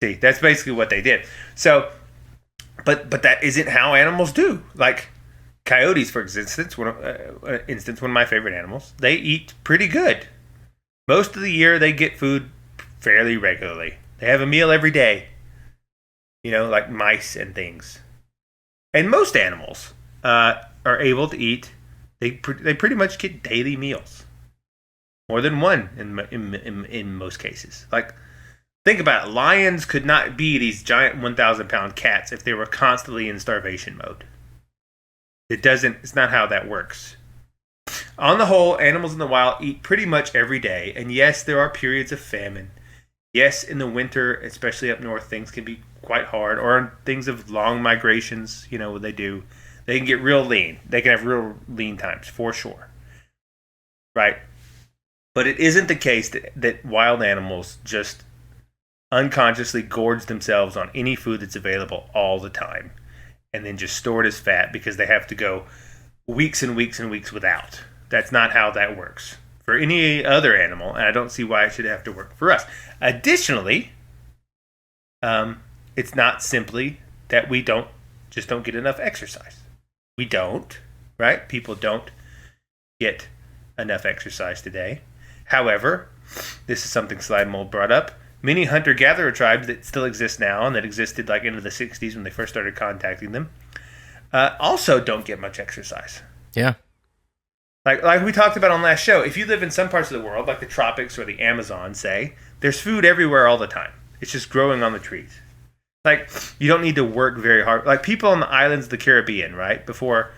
See, that's basically what they did. So, but that isn't how animals do. Like coyotes, for instance, one of my favorite animals, they eat pretty good. Most of the year, they get food fairly regularly. They have a meal every day. Like mice and things. And most animals are able to eat. They pretty much get daily meals, more than one in most cases. Like, think about it. Lions could not be these giant 1,000-pound cats if they were constantly in starvation mode. It's not how that works. On the whole, animals in the wild eat pretty much every day. And yes, there are periods of famine. Yes, in the winter, especially up north, things can be quite hard. Or things of long migrations, what they do. They can get real lean. They can have real lean times, for sure. Right? But it isn't the case that wild animals just unconsciously gorge themselves on any food that's available all the time and then just store it as fat because they have to go weeks and weeks and weeks without. That's not how that works for any other animal, and I don't see why it should have to work for us. Additionally, it's not simply that we don't get enough exercise. We don't, right? People don't get enough exercise today. However, this is something Slide Mold brought up. Many hunter-gatherer tribes that still exist now and that existed like into the 60s when they first started contacting them also don't get much exercise. Yeah. Like we talked about on last show, if you live in some parts of the world, like the tropics or the Amazon, say, there's food everywhere all the time. It's just growing on the trees. Like, you don't need to work very hard. Like, people on the islands of the Caribbean, right, before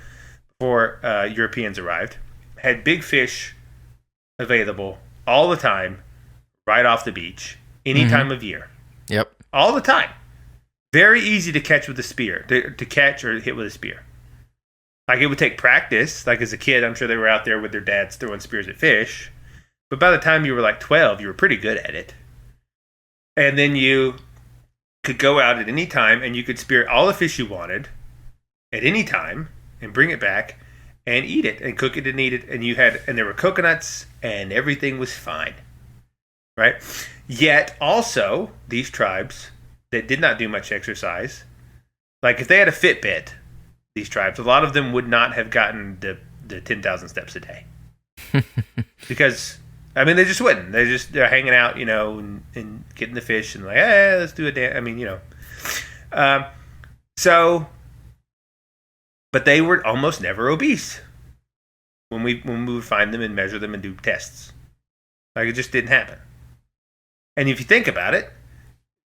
Europeans arrived, had big fish available all the time, right off the beach, any time of year. Yep. All the time. Very easy to catch with a spear, to catch or hit with a spear. Like, it would take practice. Like, as a kid, I'm sure they were out there with their dads throwing spears at fish. But by the time you were like 12, you were pretty good at it. And then you could go out at any time and you could spear all the fish you wanted at any time and bring it back and eat it and cook it and eat it. And there were coconuts and everything was fine. Right? Yet also, these tribes that did not do much exercise, like if they had a Fitbit, these tribes, a lot of them would not have gotten the 10,000 steps a day. Because, I mean, they just wouldn't. They're hanging out, and getting the fish and like, hey, let's do a dance. I mean, but they were almost never obese when we would find them and measure them and do tests. Like, it just didn't happen. And if you think about it,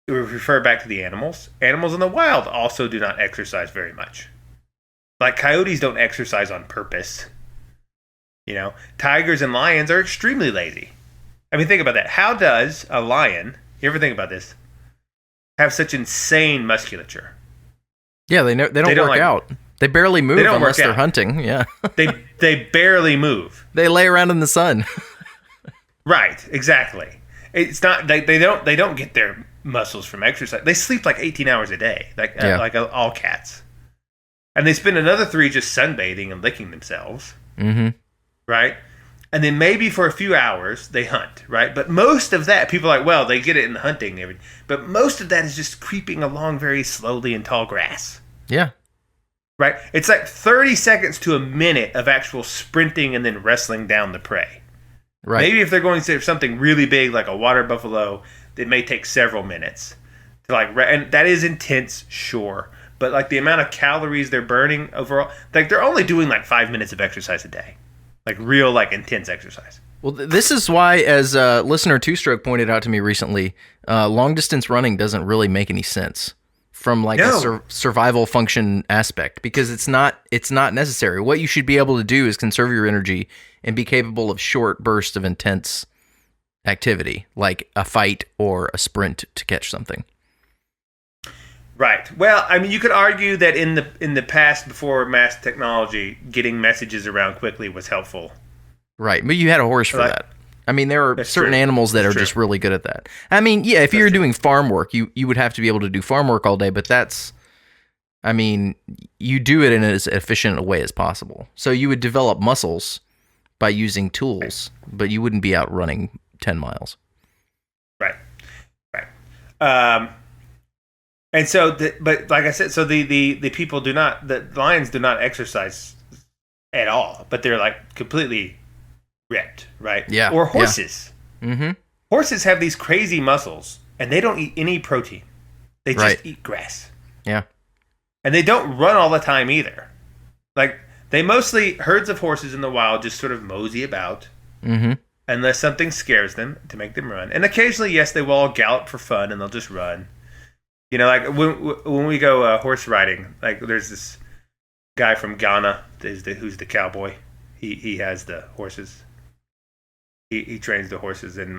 we refer back to the animals. Animals in the wild also do not exercise very much. Like, coyotes don't exercise on purpose. Tigers and lions are extremely lazy. I mean, think about that. How does a lion, you ever think about this, have such insane musculature? Yeah, they don't work out. They barely move unless they're hunting. Yeah. they barely move. They lay around in the sun. Right, exactly. It's not they don't get their muscles from exercise. They sleep like 18 hours a day, like all cats. And they spend another 3 just sunbathing and licking themselves. Mm-hmm. Right? And then maybe for a few hours they hunt, right? But most of that, people are like, well, they get it in hunting and everything. But most of that is just creeping along very slowly in tall grass. Yeah. Right? It's like 30 seconds to a minute of actual sprinting and then wrestling down the prey. Right. Maybe if they're going to something really big like a water buffalo, it may take several minutes to and that is intense, sure. But like the amount of calories they're burning overall, like they're only doing like 5 minutes of exercise a day. Like real, like intense exercise. Well, this is why, as listener Two Stroke pointed out to me recently, long distance running doesn't really make any sense from like a survival function aspect, because it's not necessary. What you should be able to do is conserve your energy and be capable of short bursts of intense activity, like a fight or a sprint to catch something. Right. Well, I mean, you could argue that in the past, before mass technology, getting messages around quickly was helpful. Right, but you had a horse for that. I mean, there are certain animals that are just really good at that. I mean, yeah, if you're doing farm work, you would have to be able to do farm work all day, but I mean, you do it in as efficient a way as possible. So you would develop muscles by using tools, but you wouldn't be out running 10 miles. Right. And so, but like I said, so the people the lions do not exercise at all, but they're like completely ripped, right? Yeah. Or horses. Yeah. Mm-hmm. Horses have these crazy muscles, and they don't eat any protein. They just eat grass. Yeah. And they don't run all the time either. Like, herds of horses in the wild just sort of mosey about, unless something scares them to make them run. And occasionally, yes, they will all gallop for fun, and they'll just run. You know, like when we go horse riding, like there's this guy from Ghana who's the cowboy. He has the horses. He trains the horses, and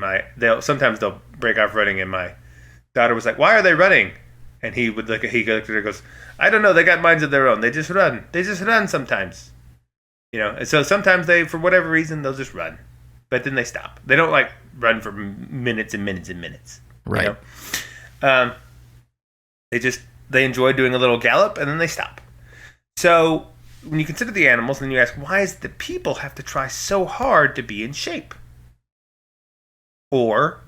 sometimes they'll break off running, and my daughter was like, "Why are they running?" And he looked at her and goes, "I don't know. They got minds of their own. They just run. They just run sometimes." You know, and so sometimes they, for whatever reason, they'll just run, but then they stop. They don't like run for minutes and minutes and minutes. Right. You know? They enjoy doing a little gallop, and then they stop. So when you consider the animals, then you ask, why does the people have to try so hard to be in shape? Or, ...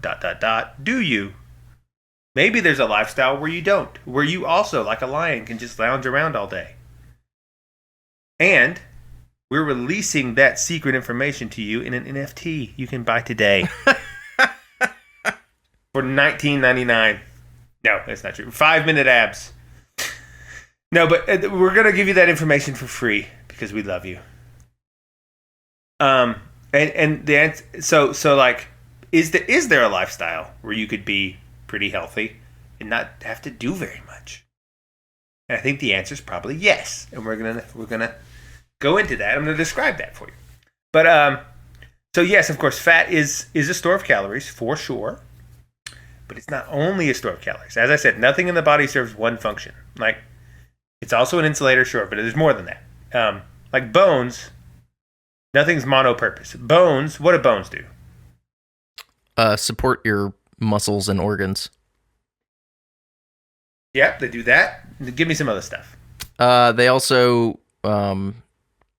do you? Maybe there's a lifestyle where you don't, where you also, like a lion, can just lounge around all day. And we're releasing that secret information to you in an NFT you can buy today for $19.99. No, that's not true. 5-minute abs. No, but we're going to give you that information for free because we love you. And the answer, so like, is there a lifestyle where you could be pretty healthy and not have to do very much? And I think the answer is probably yes. And we're gonna go into that. I'm gonna describe that for you. But so yes, of course, fat is a store of calories for sure. But it's not only a store of calories. As I said, nothing in the body serves one function. Like, it's also an insulator, sure, but there's more than that. Like bones, nothing's monopurpose. Bones, what do bones do? Support your muscles and organs. Yep, they do that. Give me some other stuff. They also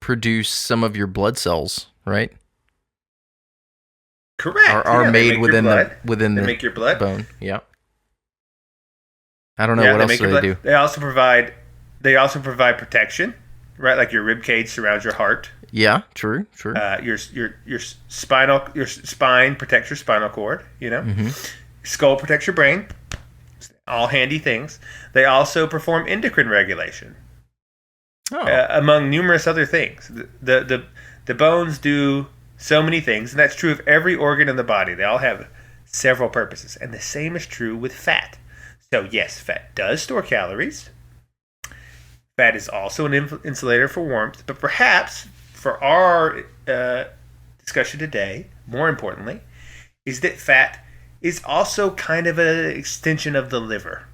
produce some of your blood cells, right? Correct. Are made within the make your blood bone. Yeah. I don't know what else do they do. They also provide protection, right? Like your rib cage surrounds your heart. Yeah, true. Your spine protects your spinal cord. You know, skull protects your brain. All handy things. They also perform endocrine regulation, among numerous other things. The bones do so many things, and that's true of every organ in the body. They all have several purposes, and the same is true with fat. So yes, fat does store calories. Fat is also an insulator for warmth, but perhaps for our discussion today, more importantly, is that fat is also kind of an extension of the liver.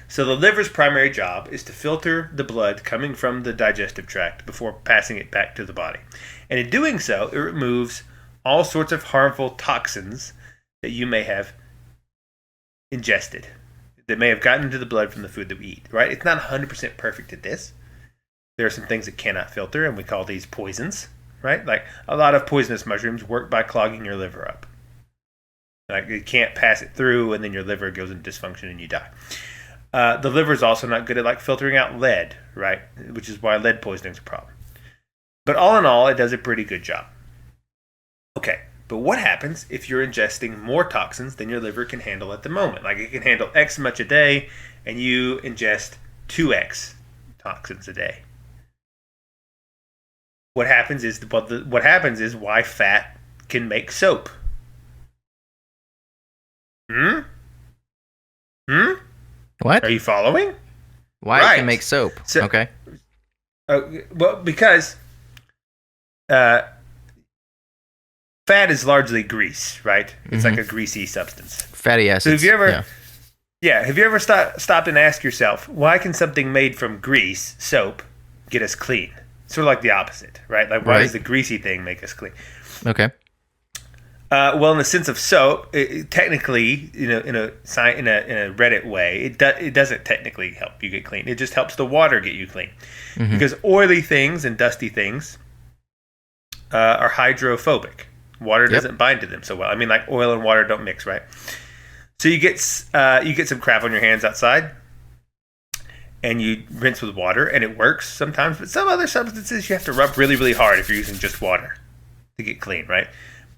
So the liver's primary job is to filter the blood coming from the digestive tract before passing it back to the body. And in doing so, it removes all sorts of harmful toxins that you may have ingested, that may have gotten into the blood from the food that we eat, right? It's not 100% perfect at this. There are some things it cannot filter, and we call these poisons, right? Like a lot of poisonous mushrooms work by clogging your liver up. Like you can't pass it through, and then your liver goes into dysfunction and you die. The liver is also not good at like filtering out lead, right? Which is why lead poisoning is a problem. But all in all, it does a pretty good job. Okay, but what happens if you're ingesting more toxins than your liver can handle at the moment? Like it can handle X much a day, and you ingest 2X toxins a day. What happens is why fat can make soap. What? Are you following? Why Right. it can make soap? So- Okay. Well, because fat is largely grease, right? It's like a greasy substance. Fatty acids. So have you ever, Yeah. have you ever stopped and asked yourself, why can something made from grease, soap, get us clean? Sort of like the opposite, right? Like, why does the greasy thing make us clean? Okay. Well, in the sense of soap, technically, in a Reddit way, it doesn't technically help you get clean. It just helps the water get you clean, because oily things and dusty things are hydrophobic. Water doesn't bind to them so well. I mean, like oil and water don't mix, right? So you get some crap on your hands outside, and you rinse with water, and it works sometimes. But some other substances you have to rub really, really hard if you're using just water to get clean, right?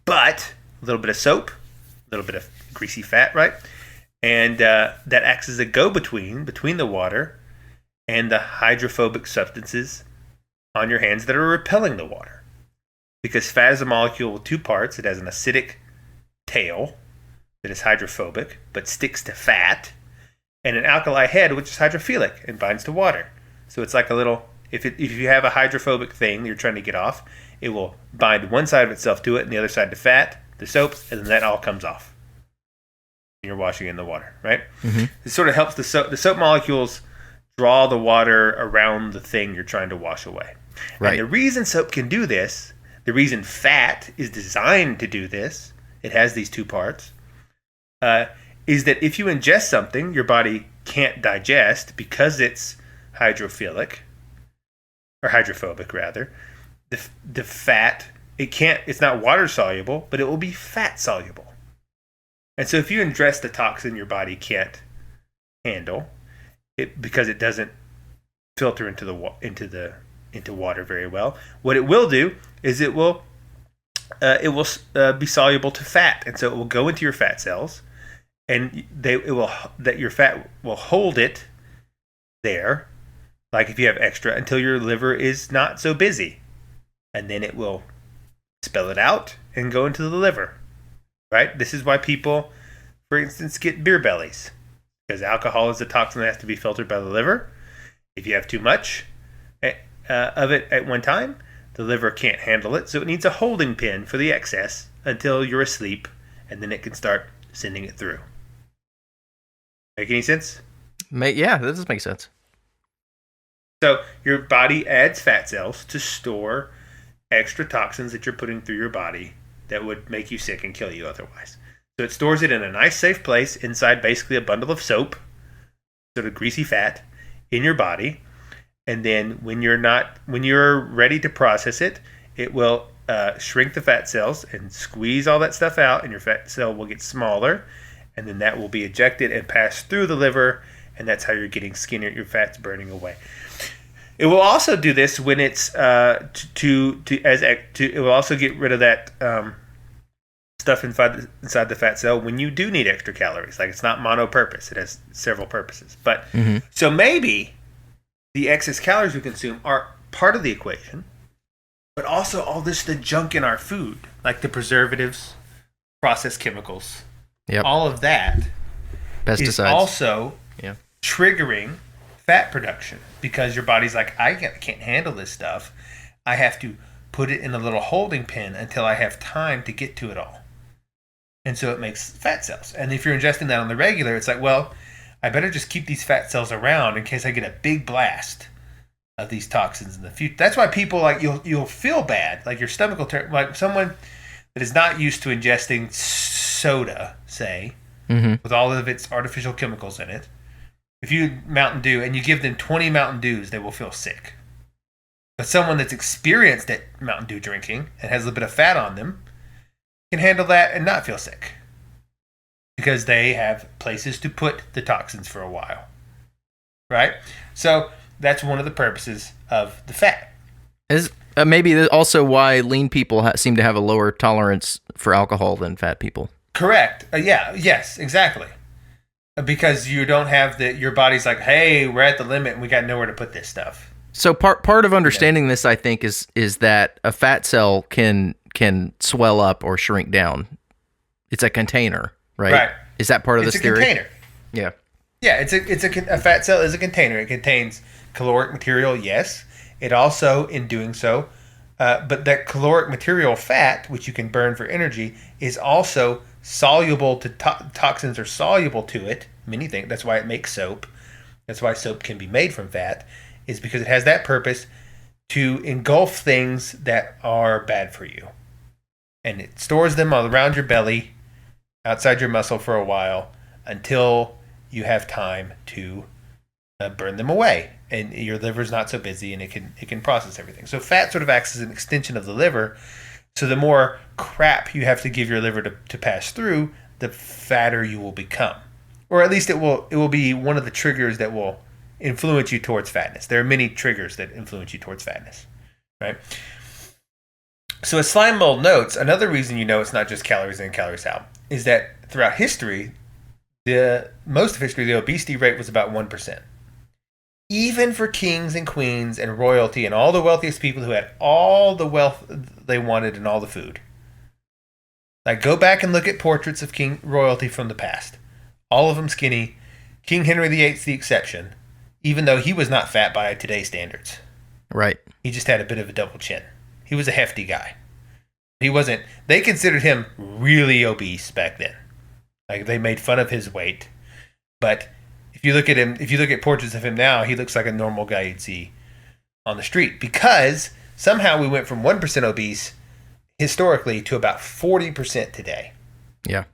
But a little bit of soap, a little bit of greasy fat, right? And that acts as a go-between between the water and the hydrophobic substances on your hands that are repelling the water. Because fat is a molecule with two parts. It has an acidic tail that is hydrophobic but sticks to fat, and an alkali head which is hydrophilic and binds to water. So it's like a little, if you have a hydrophobic thing you're trying to get off, it will bind one side of itself to it and the other side to fat, the soaps, and then that all comes off. You're washing in the water, right? It sort of helps the soap molecules draw the water around the thing you're trying to wash away. Right. And the reason soap can do this, the reason fat is designed to do this, it has these two parts, is that if you ingest something your body can't digest because it's hydrophilic, or hydrophobic rather, the fat, it's not water soluble, but it will be fat soluble. And so if you ingest the toxin your body can't handle, because it doesn't filter into water very well, what it will do is it will be soluble to fat, and so it will go into your fat cells, and your fat will hold it there, like if you have extra, until your liver is not so busy, and then it will spell it out and go into the liver. Right? This is why people, for instance, get beer bellies, because alcohol is a toxin that has to be filtered by the liver. If you have too much of it at one time, the liver can't handle it, so it needs a holding pin for the excess until you're asleep, and then it can start sending it through. Make any sense? Yeah, that does make sense. So your body adds fat cells to store extra toxins that you're putting through your body that would make you sick and kill you otherwise. So it stores it in a nice safe place inside basically a bundle of soap, sort of greasy fat, in your body. And then when you're ready to process it, it will shrink the fat cells and squeeze all that stuff out, and your fat cell will get smaller, and then that will be ejected and pass through the liver, and that's how you're getting skinnier, your fat's burning away. It will also do this when it's it will also get rid of that stuff inside the fat cell when you do need extra calories. Like, it's not monopurpose; it has several purposes. But so maybe the excess calories we consume are part of the equation, but also all the junk in our food, like the preservatives, processed chemicals, all of that, pesticides, is also triggering fat production, because your body's like, I can't handle this stuff. I have to put it in a little holding pen until I have time to get to it all. And so it makes fat cells. And if you're ingesting that on the regular, it's like, well, I better just keep these fat cells around in case I get a big blast of these toxins in the future. That's why people, like, you'll feel bad, like your stomach will turn, like someone that is not used to ingesting soda, say, with all of its artificial chemicals in it. If you Mountain Dew and you give them 20 Mountain Dews, they will feel sick. But someone that's experienced at Mountain Dew drinking and has a little bit of fat on them can handle that and not feel sick, because they have places to put the toxins for a while. Right? So that's one of the purposes of the fat. Is maybe also why lean people seem to have a lower tolerance for alcohol than fat people. Correct. Yes, exactly. Because you don't have your body's like, hey, we're at the limit and we got nowhere to put this stuff. So part of understanding this, I think, is that a fat cell can swell up or shrink down. It's a container, right? Right. Is that part of this theory? It's a container. Yeah. Yeah, a fat cell is a container. It contains caloric material, yes. It also, in doing so, but that caloric material fat, which you can burn for energy, is also soluble to toxins are soluble to it. Many things. That's why it makes soap. That's why soap can be made from fat, is because it has that purpose to engulf things that are bad for you. And it stores them all around your belly, outside your muscle for a while, until you have time to burn them away. And your liver's not so busy, and it can process everything. So fat sort of acts as an extension of the liver. So the more crap you have to give your liver to pass through, the fatter you will become. Or at least it will be one of the triggers that will influence you towards fatness. There are many triggers that influence you towards fatness, right? So as Slime Mold notes, another reason you know it's not just calories in, calories out is that throughout history, most of history, the obesity rate was about 1%. Even for kings and queens and royalty and all the wealthiest people who had all the wealth they wanted and all the food. Like, go back and look at portraits of king royalty from the past. All of them skinny. King Henry VIII's the exception, even though he was not fat by today's standards. Right. He just had a bit of a double chin. He was a hefty guy. He wasn't. They considered him really obese back then. Like, they made fun of his weight. But if you look at portraits of him now, he looks like a normal guy you'd see on the street. Because somehow we went from 1% obese historically to about 40% today. Yeah.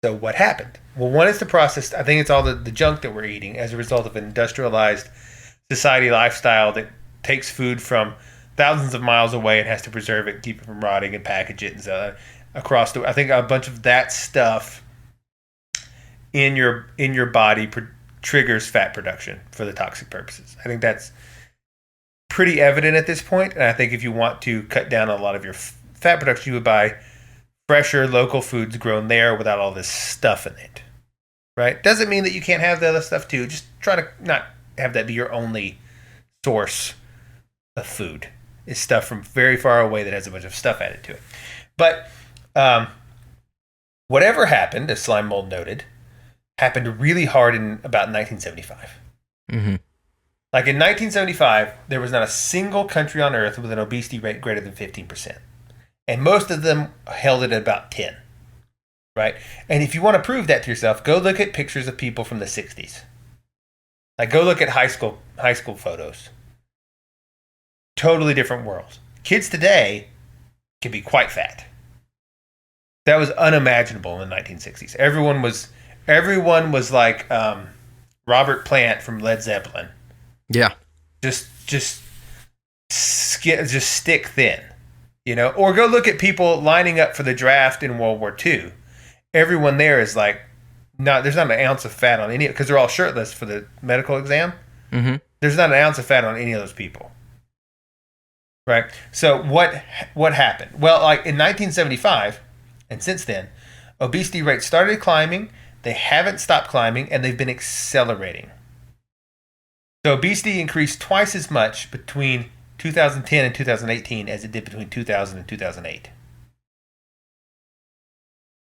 So what happened? Well, one is the process. I think it's all the junk that we're eating as a result of an industrialized society lifestyle that takes food from thousands of miles away and has to preserve it, keep it from rotting, and package it, and so across the. I think a bunch of that stuff in your body triggers fat production for the toxic purposes. I think that's pretty evident at this point, and I think if you want to cut down on a lot of your fat production, you would buy fresher local foods grown there without all this stuff in it. Right? Doesn't mean that you can't have the other stuff too. Just try to not have that be your only source of food. Is stuff from very far away that has a bunch of stuff added to it. But whatever happened, as Slime Mold noted, happened really hard in about 1975. Mm-hmm. Like in 1975, there was not a single country on earth with an obesity rate greater than 15%. And most of them held it at about 10. Right? And if you want to prove that to yourself, go look at pictures of people from the 60s. Like, go look at high school photos. Totally different worlds. Kids today can be quite fat. That was unimaginable in the 1960s. Everyone was like Robert Plant from Led Zeppelin. Yeah. Just stick thin, you know. Or go look at people lining up for the draft in World War II. Everyone there is like, there's not an ounce of fat on any, because they're all shirtless for the medical exam. Mm-hmm. There's not an ounce of fat on any of those people. Right? So what happened? Well, like in 1975, and since then, obesity rates started climbing. They haven't stopped climbing, and they've been accelerating. So obesity increased twice as much between 2010 and 2018 as it did between 2000 and 2008.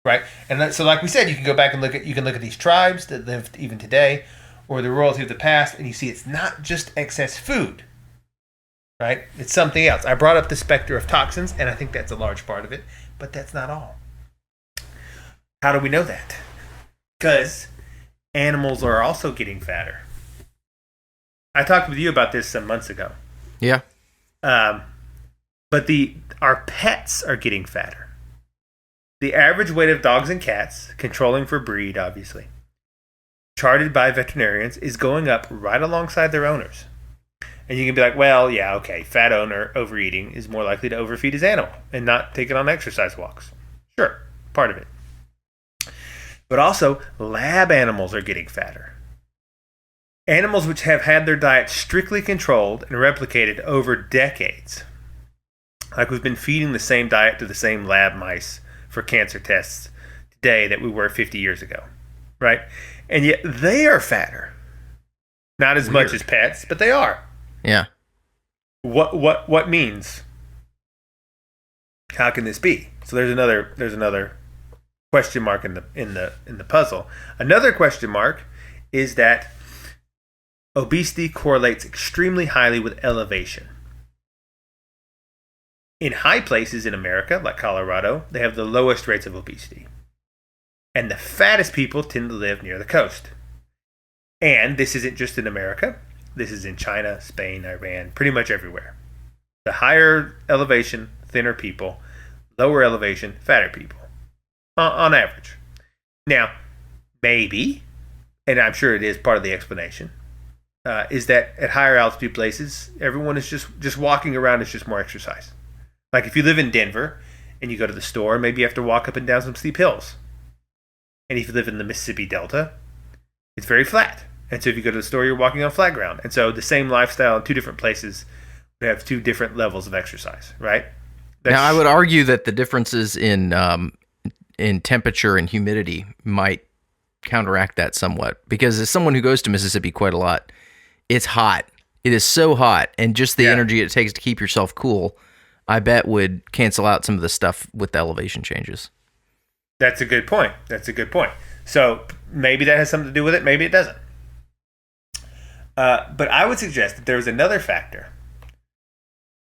Right? And so like we said, you can go back and look at these tribes that live even today, or the royalty of the past, and you see it's not just excess food. Right? It's something else. I brought up the specter of toxins, and I think that's a large part of it, but that's not all. How do we know that? Because animals are also getting fatter. I talked with you about this some months ago. Yeah. But our pets are getting fatter. The average weight of dogs and cats, controlling for breed, obviously, charted by veterinarians, is going up right alongside their owners. And you can be like, well, yeah, okay, fat owner overeating is more likely to overfeed his animal and not take it on exercise walks. Sure, part of it. But also, lab animals are getting fatter. Animals which have had their diet strictly controlled and replicated over decades. Like, we've been feeding the same diet to the same lab mice for cancer tests today that we were 50 years ago. Right? And yet they are fatter. Not as much as pets, but they are. Yeah. What means? How can this be? So there's another question mark in the puzzle. Another question mark is that obesity correlates extremely highly with elevation. In high places in America, like Colorado, they have the lowest rates of obesity. And the fattest people tend to live near the coast. And this isn't just in America. This is in China, Spain, Iran, pretty much everywhere. The higher elevation, thinner people, lower elevation, fatter people, on average. Now, maybe, and I'm sure it is part of the explanation, is that at higher altitude places, everyone is just walking around is just more exercise. Like if you live in Denver and you go to the store, maybe you have to walk up and down some steep hills. And if you live in the Mississippi Delta, it's very flat. And so if you go to the store, you're walking on flat ground. And so the same lifestyle in two different places would have two different levels of exercise, right? Now, I would argue that the differences in temperature and humidity might counteract that somewhat. Because as someone who goes to Mississippi quite a lot, it's hot. It is so hot. And just the energy it takes to keep yourself cool, I bet would cancel out some of the stuff with the elevation changes. That's a good point. So maybe that has something to do with it. Maybe it doesn't. But I would suggest that there's another factor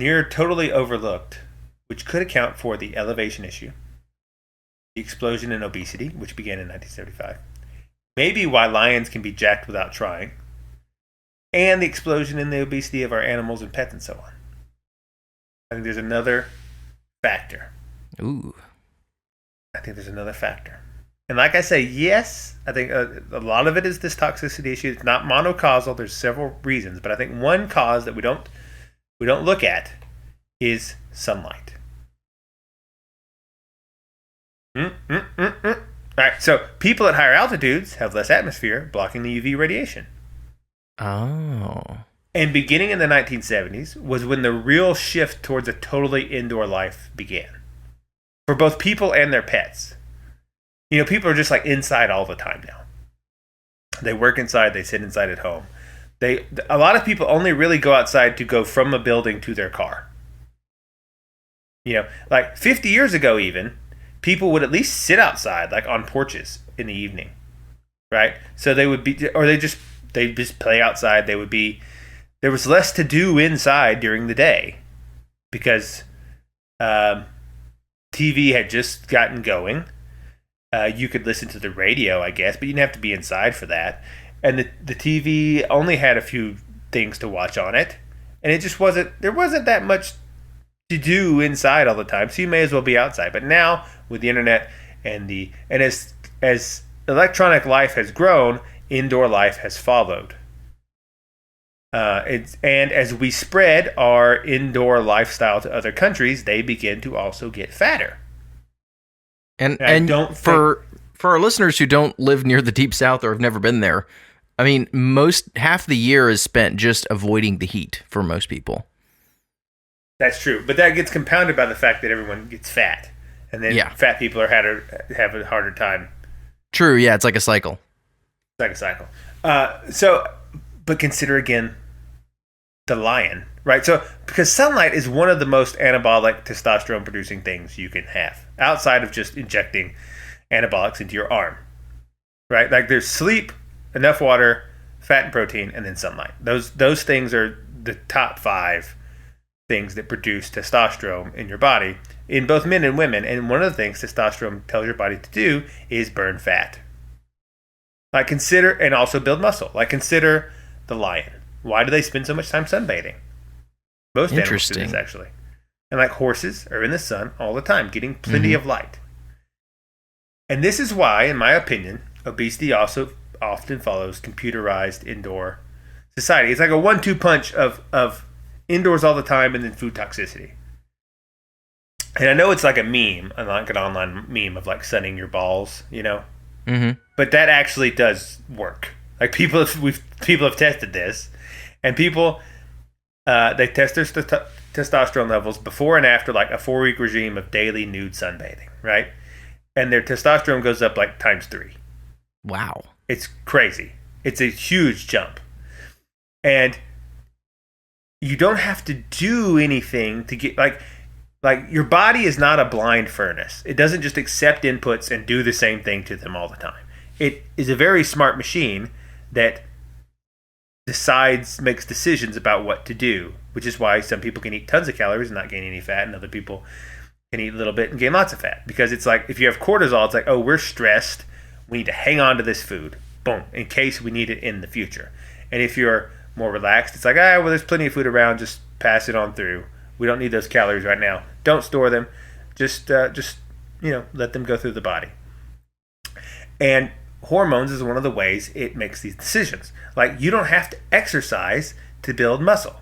near totally overlooked, which could account for the elevation issue, the explosion in obesity, which began in 1975, maybe why lions can be jacked without trying, and the explosion in the obesity of our animals and pets and so on. I think there's another factor. Ooh. I think there's another factor. And like I say, yes, I think a lot of it is this toxicity issue. It's not monocausal. There's several reasons. But I think one cause that we don't look at is sunlight. All right, so people at higher altitudes have less atmosphere blocking the UV radiation. Oh. And beginning in the 1970s was when the real shift towards a totally indoor life began. For both people and their pets. You know, people are just like inside all the time now. They work inside, they sit inside at home. A lot of people only really go outside to go from a building to their car. You know, like 50 years ago even, people would at least sit outside, like on porches in the evening. Right? So they would be, or they'd just play outside. There was less to do inside during the day because TV had just gotten going. You could listen to the radio, I guess, but you didn't have to be inside for that. And the TV only had a few things to watch on it, and it just there wasn't that much to do inside all the time. So you may as well be outside. But now with the internet and as electronic life has grown, indoor life has followed. And as we spread our indoor lifestyle to other countries, they begin to also get fatter. And for our listeners who don't live near the Deep South or have never been there, I mean, half the year is spent just avoiding the heat for most people. That's true, but that gets compounded by the fact that everyone gets fat, and then fat people have a harder time. True, yeah, it's like a cycle. But consider again the lion, right? So because sunlight is one of the most anabolic testosterone producing things you can have outside of just injecting anabolics into your arm, right? Like there's sleep, enough water, fat and protein, and then sunlight. Those things are the top 5 things that produce testosterone in your body in both men and women. And one of the things testosterone tells your body to do is burn fat. Like consider, and also build muscle. Like consider the lion. Why do they spend so much time sunbathing? Most animals do this, actually. And like horses are in the sun all the time, getting plenty of light. And this is why, in my opinion, obesity also often follows computerized indoor society. It's like a 1-2 punch of indoors all the time and then food toxicity. And I know it's like a meme, like an online meme of like sunning your balls, you know? Mm-hmm. But that actually does work. Like people have tested this, and people they test their testosterone levels before and after like a 4-week regime of daily nude sunbathing, right? And their testosterone goes up like times 3. Wow, it's crazy. It's a huge jump, and you don't have to do anything to get like your body is not a blind furnace. It doesn't just accept inputs and do the same thing to them all the time. It is a very smart machine that makes decisions about what to do, which is why some people can eat tons of calories and not gain any fat, and other people can eat a little bit and gain lots of fat. Because it's like, if you have cortisol, it's like, oh, we're stressed, we need to hang on to this food, boom, in case we need it in the future. And if you're more relaxed, it's like, well, there's plenty of food around, just pass it on through. We don't need those calories right now. Don't store them. Just let them go through the body. And hormones is one of the ways it makes these decisions. Like, you don't have to exercise to build muscle.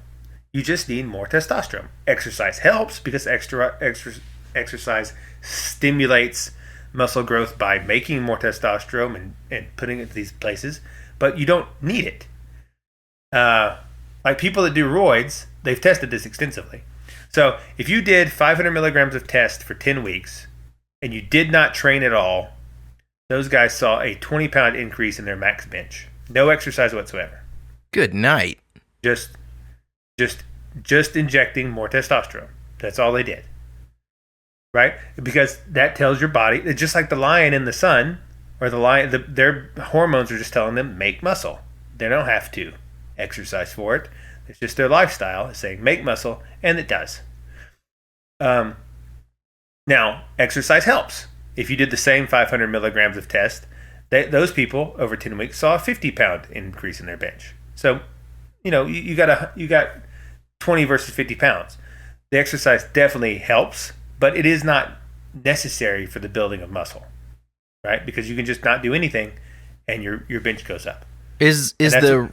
You just need more testosterone. Exercise helps because exercise stimulates muscle growth by making more testosterone and putting it in these places, but you don't need it. Like people that do roids, they've tested this extensively. So if you did 500 milligrams of test for 10 weeks and you did not train at all, those guys saw a 20-pound increase in their max bench. No exercise whatsoever. Good night. Just injecting more testosterone. That's all they did. Right? Because that tells your body, it's just like the lion in the sun, or the lion, their hormones are just telling them, make muscle. They don't have to exercise for it. It's just their lifestyle is saying, make muscle, and it does. Now, exercise helps. If you did the same 500 milligrams of test, those people over 10 weeks saw a 50-pound increase in their bench. So, you got 20 versus 50 pounds. The exercise definitely helps, but it is not necessary for the building of muscle, right? Because you can just not do anything, and your bench goes up. Is the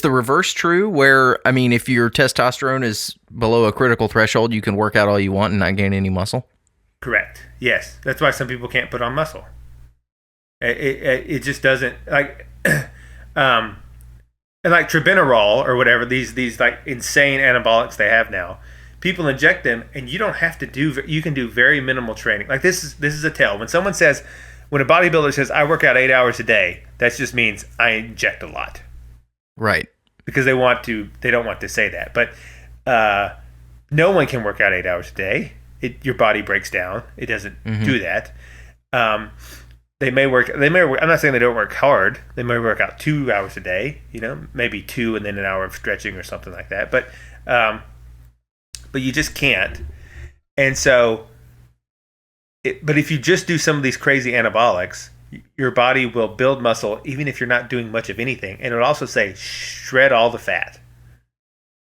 reverse true? Where, I mean, if your testosterone is below a critical threshold, you can work out all you want and not gain any muscle? Correct. Yes, that's why some people can't put on muscle. It just doesn't, like, and like Tribenerol or whatever, these like insane anabolics they have now. People inject them, and you don't have to you can do very minimal training. Like this is a tell. When a bodybuilder says, I work out 8 hours a day, that just means I inject a lot. Right. Because they don't want to say that. But no one can work out 8 hours a day. Your body breaks down. It doesn't do that. They may work. I'm not saying they don't work hard. They may work out 2 hours a day. Maybe 2 and then an hour of stretching or something like that. But you just can't. And so, but if you just do some of these crazy anabolics, your body will build muscle even if you're not doing much of anything. And it'll also say shred all the fat.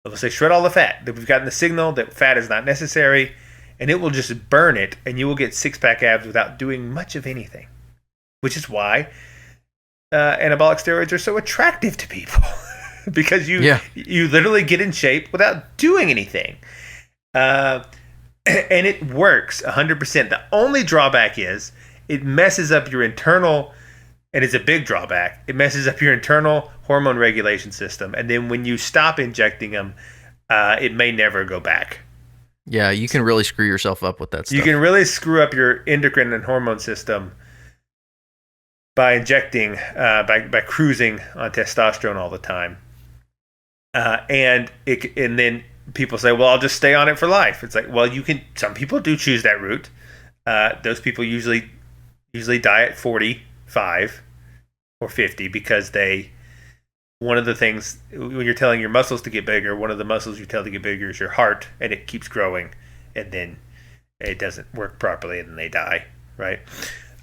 It'll say shred all the fat. That we've gotten the signal that fat is not necessary. And it will just burn it, and you will get six-pack abs without doing much of anything. Which is why anabolic steroids are so attractive to people. Because you literally get in shape without doing anything. And it works 100%. The only drawback is it messes up your internal, and it's a big drawback, it messes up your internal hormone regulation system. And then when you stop injecting them, it may never go back. Yeah, you can really screw yourself up with that stuff. You can really screw up your endocrine and hormone system by injecting, by cruising on testosterone all the time. And then people say, well, I'll just stay on it for life. It's like, well, some people do choose that route. Those people usually die at 45 or 50 because one of the things, when you're telling your muscles to get bigger, one of the muscles you tell to get bigger is your heart, and it keeps growing, and then it doesn't work properly, and then they die, right?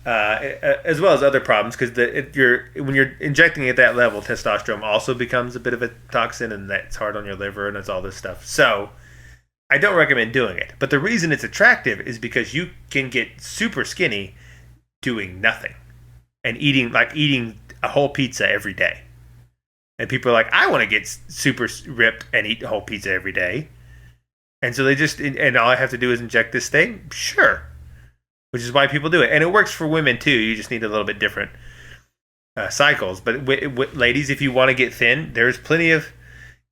As well as other problems, because when you're injecting at that level, testosterone also becomes a bit of a toxin, and that's hard on your liver, and it's all this stuff. So I don't recommend doing it. But the reason it's attractive is because you can get super skinny doing nothing and eating a whole pizza every day. And people are like, I want to get super ripped and eat a whole pizza every day. And so and all I have to do is inject this thing? Sure. Which is why people do it. And it works for women too. You just need a little bit different cycles. But ladies, if you want to get thin, there's plenty of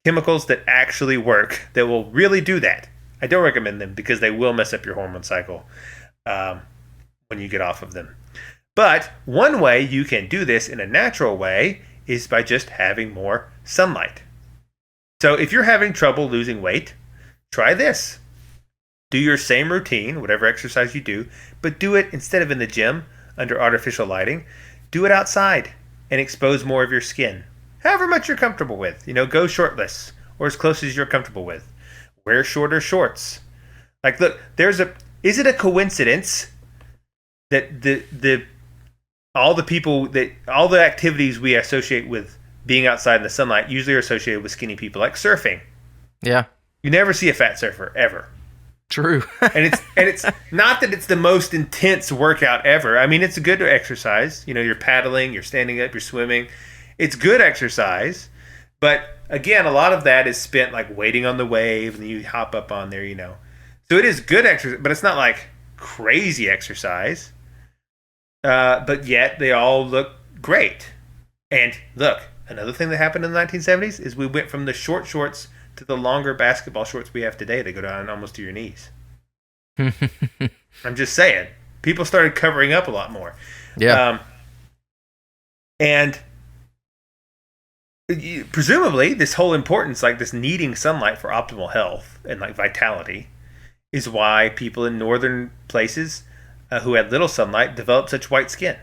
chemicals that actually work that will really do that. I don't recommend them because they will mess up your hormone cycle when you get off of them. But one way you can do this in a natural way is by just having more sunlight. So if you're having trouble losing weight, try this. Do your same routine, whatever exercise you do, but do it instead of in the gym under artificial lighting. Do it outside and expose more of your skin. however much you're comfortable with. Go shortless or as close as you're comfortable with. Wear shorter shorts. Like, look, is it a coincidence that all the activities we associate with being outside in the sunlight usually are associated with skinny people, like surfing? Yeah. You never see a fat surfer ever. True. and it's not that it's the most intense workout ever. I mean, it's a good exercise. You're paddling, you're standing up, you're swimming. It's good exercise. But again, a lot of that is spent like waiting on the wave, and you hop up on there, So it is good exercise, but it's not like crazy exercise. But yet they all look great. And look, another thing that happened in the 1970s is we went from the short shorts to the longer basketball shorts we have today. They go down almost to your knees. I'm just saying. People started covering up a lot more. Yeah. And presumably this whole importance, like this needing sunlight for optimal health and like vitality, is why people in northern places who had little sunlight developed such white skin.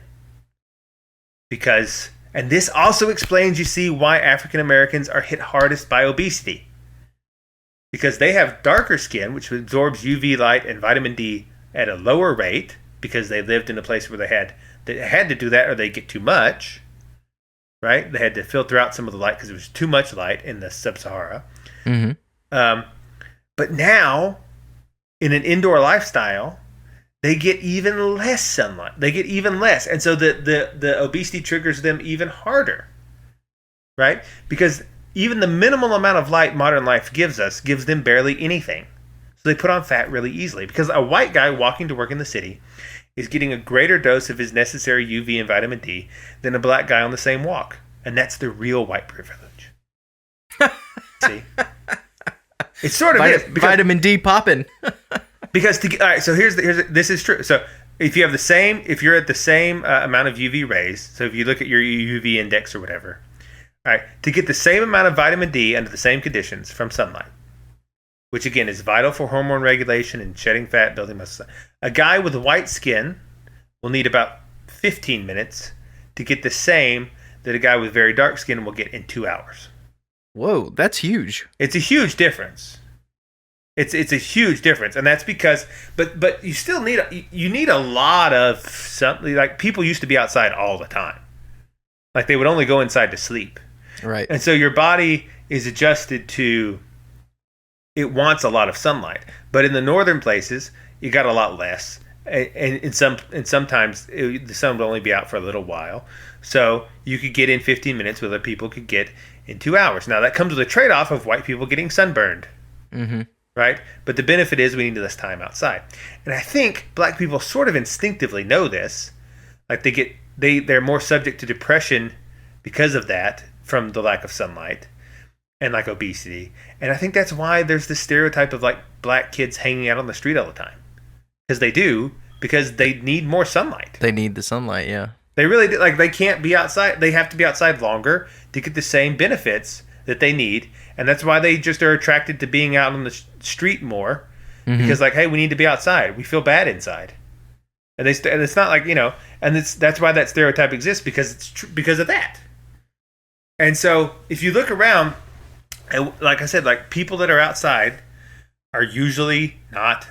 And this also explains, you see, why African Americans are hit hardest by obesity. Because they have darker skin, which absorbs UV light and vitamin D at a lower rate, because they lived in a place where they had to do that or they get too much, right? They had to filter out some of the light because it was too much light in the sub-Sahara. Mm-hmm. But now, in an indoor lifestyle, they get even less sunlight. They get even less. And so the obesity triggers them even harder, right? Because even the minimal amount of light modern life gives them barely anything. So they put on fat really easily. Because a white guy walking to work in the city is getting a greater dose of his necessary UV and vitamin D than a black guy on the same walk. And that's the real white privilege. See? It sort of is. Vitamin D popping. Because all right, so this is true. So if you're at the same amount of UV rays, so if you look at your UV index or whatever, all right, to get the same amount of vitamin D under the same conditions from sunlight, which again is vital for hormone regulation and shedding fat, building muscle, a guy with white skin will need about 15 minutes to get the same that a guy with very dark skin will get in 2 hours. Whoa, that's huge. It's a huge difference. It's a huge difference, and that's because, but you still need a lot of something. Like, people used to be outside all the time, like they would only go inside to sleep, right? And so your body is adjusted to, it wants a lot of sunlight. But in the northern places, you got a lot less, and sometimes the sun will only be out for a little while, so you could get in 15 minutes, where other people could get in 2 hours. Now that comes with a trade-off of white people getting sunburned. Mm-hmm. Right? But the benefit is we need less time outside. And I think black people sort of instinctively know this. Like they're more subject to depression because of that, from the lack of sunlight and like obesity. And I think that's why there's this stereotype of like black kids hanging out on the street all the time. Because they need more sunlight. They need the sunlight, yeah. They really do. Like, they can't be outside. They have to be outside longer to get the same benefits that they need. And that's why they just are attracted to being out on the street more, because like, hey, we need to be outside. We feel bad inside, and it's not like, and that's why that stereotype exists, because because of that. And so if you look around, and like I said, like, people that are outside are usually not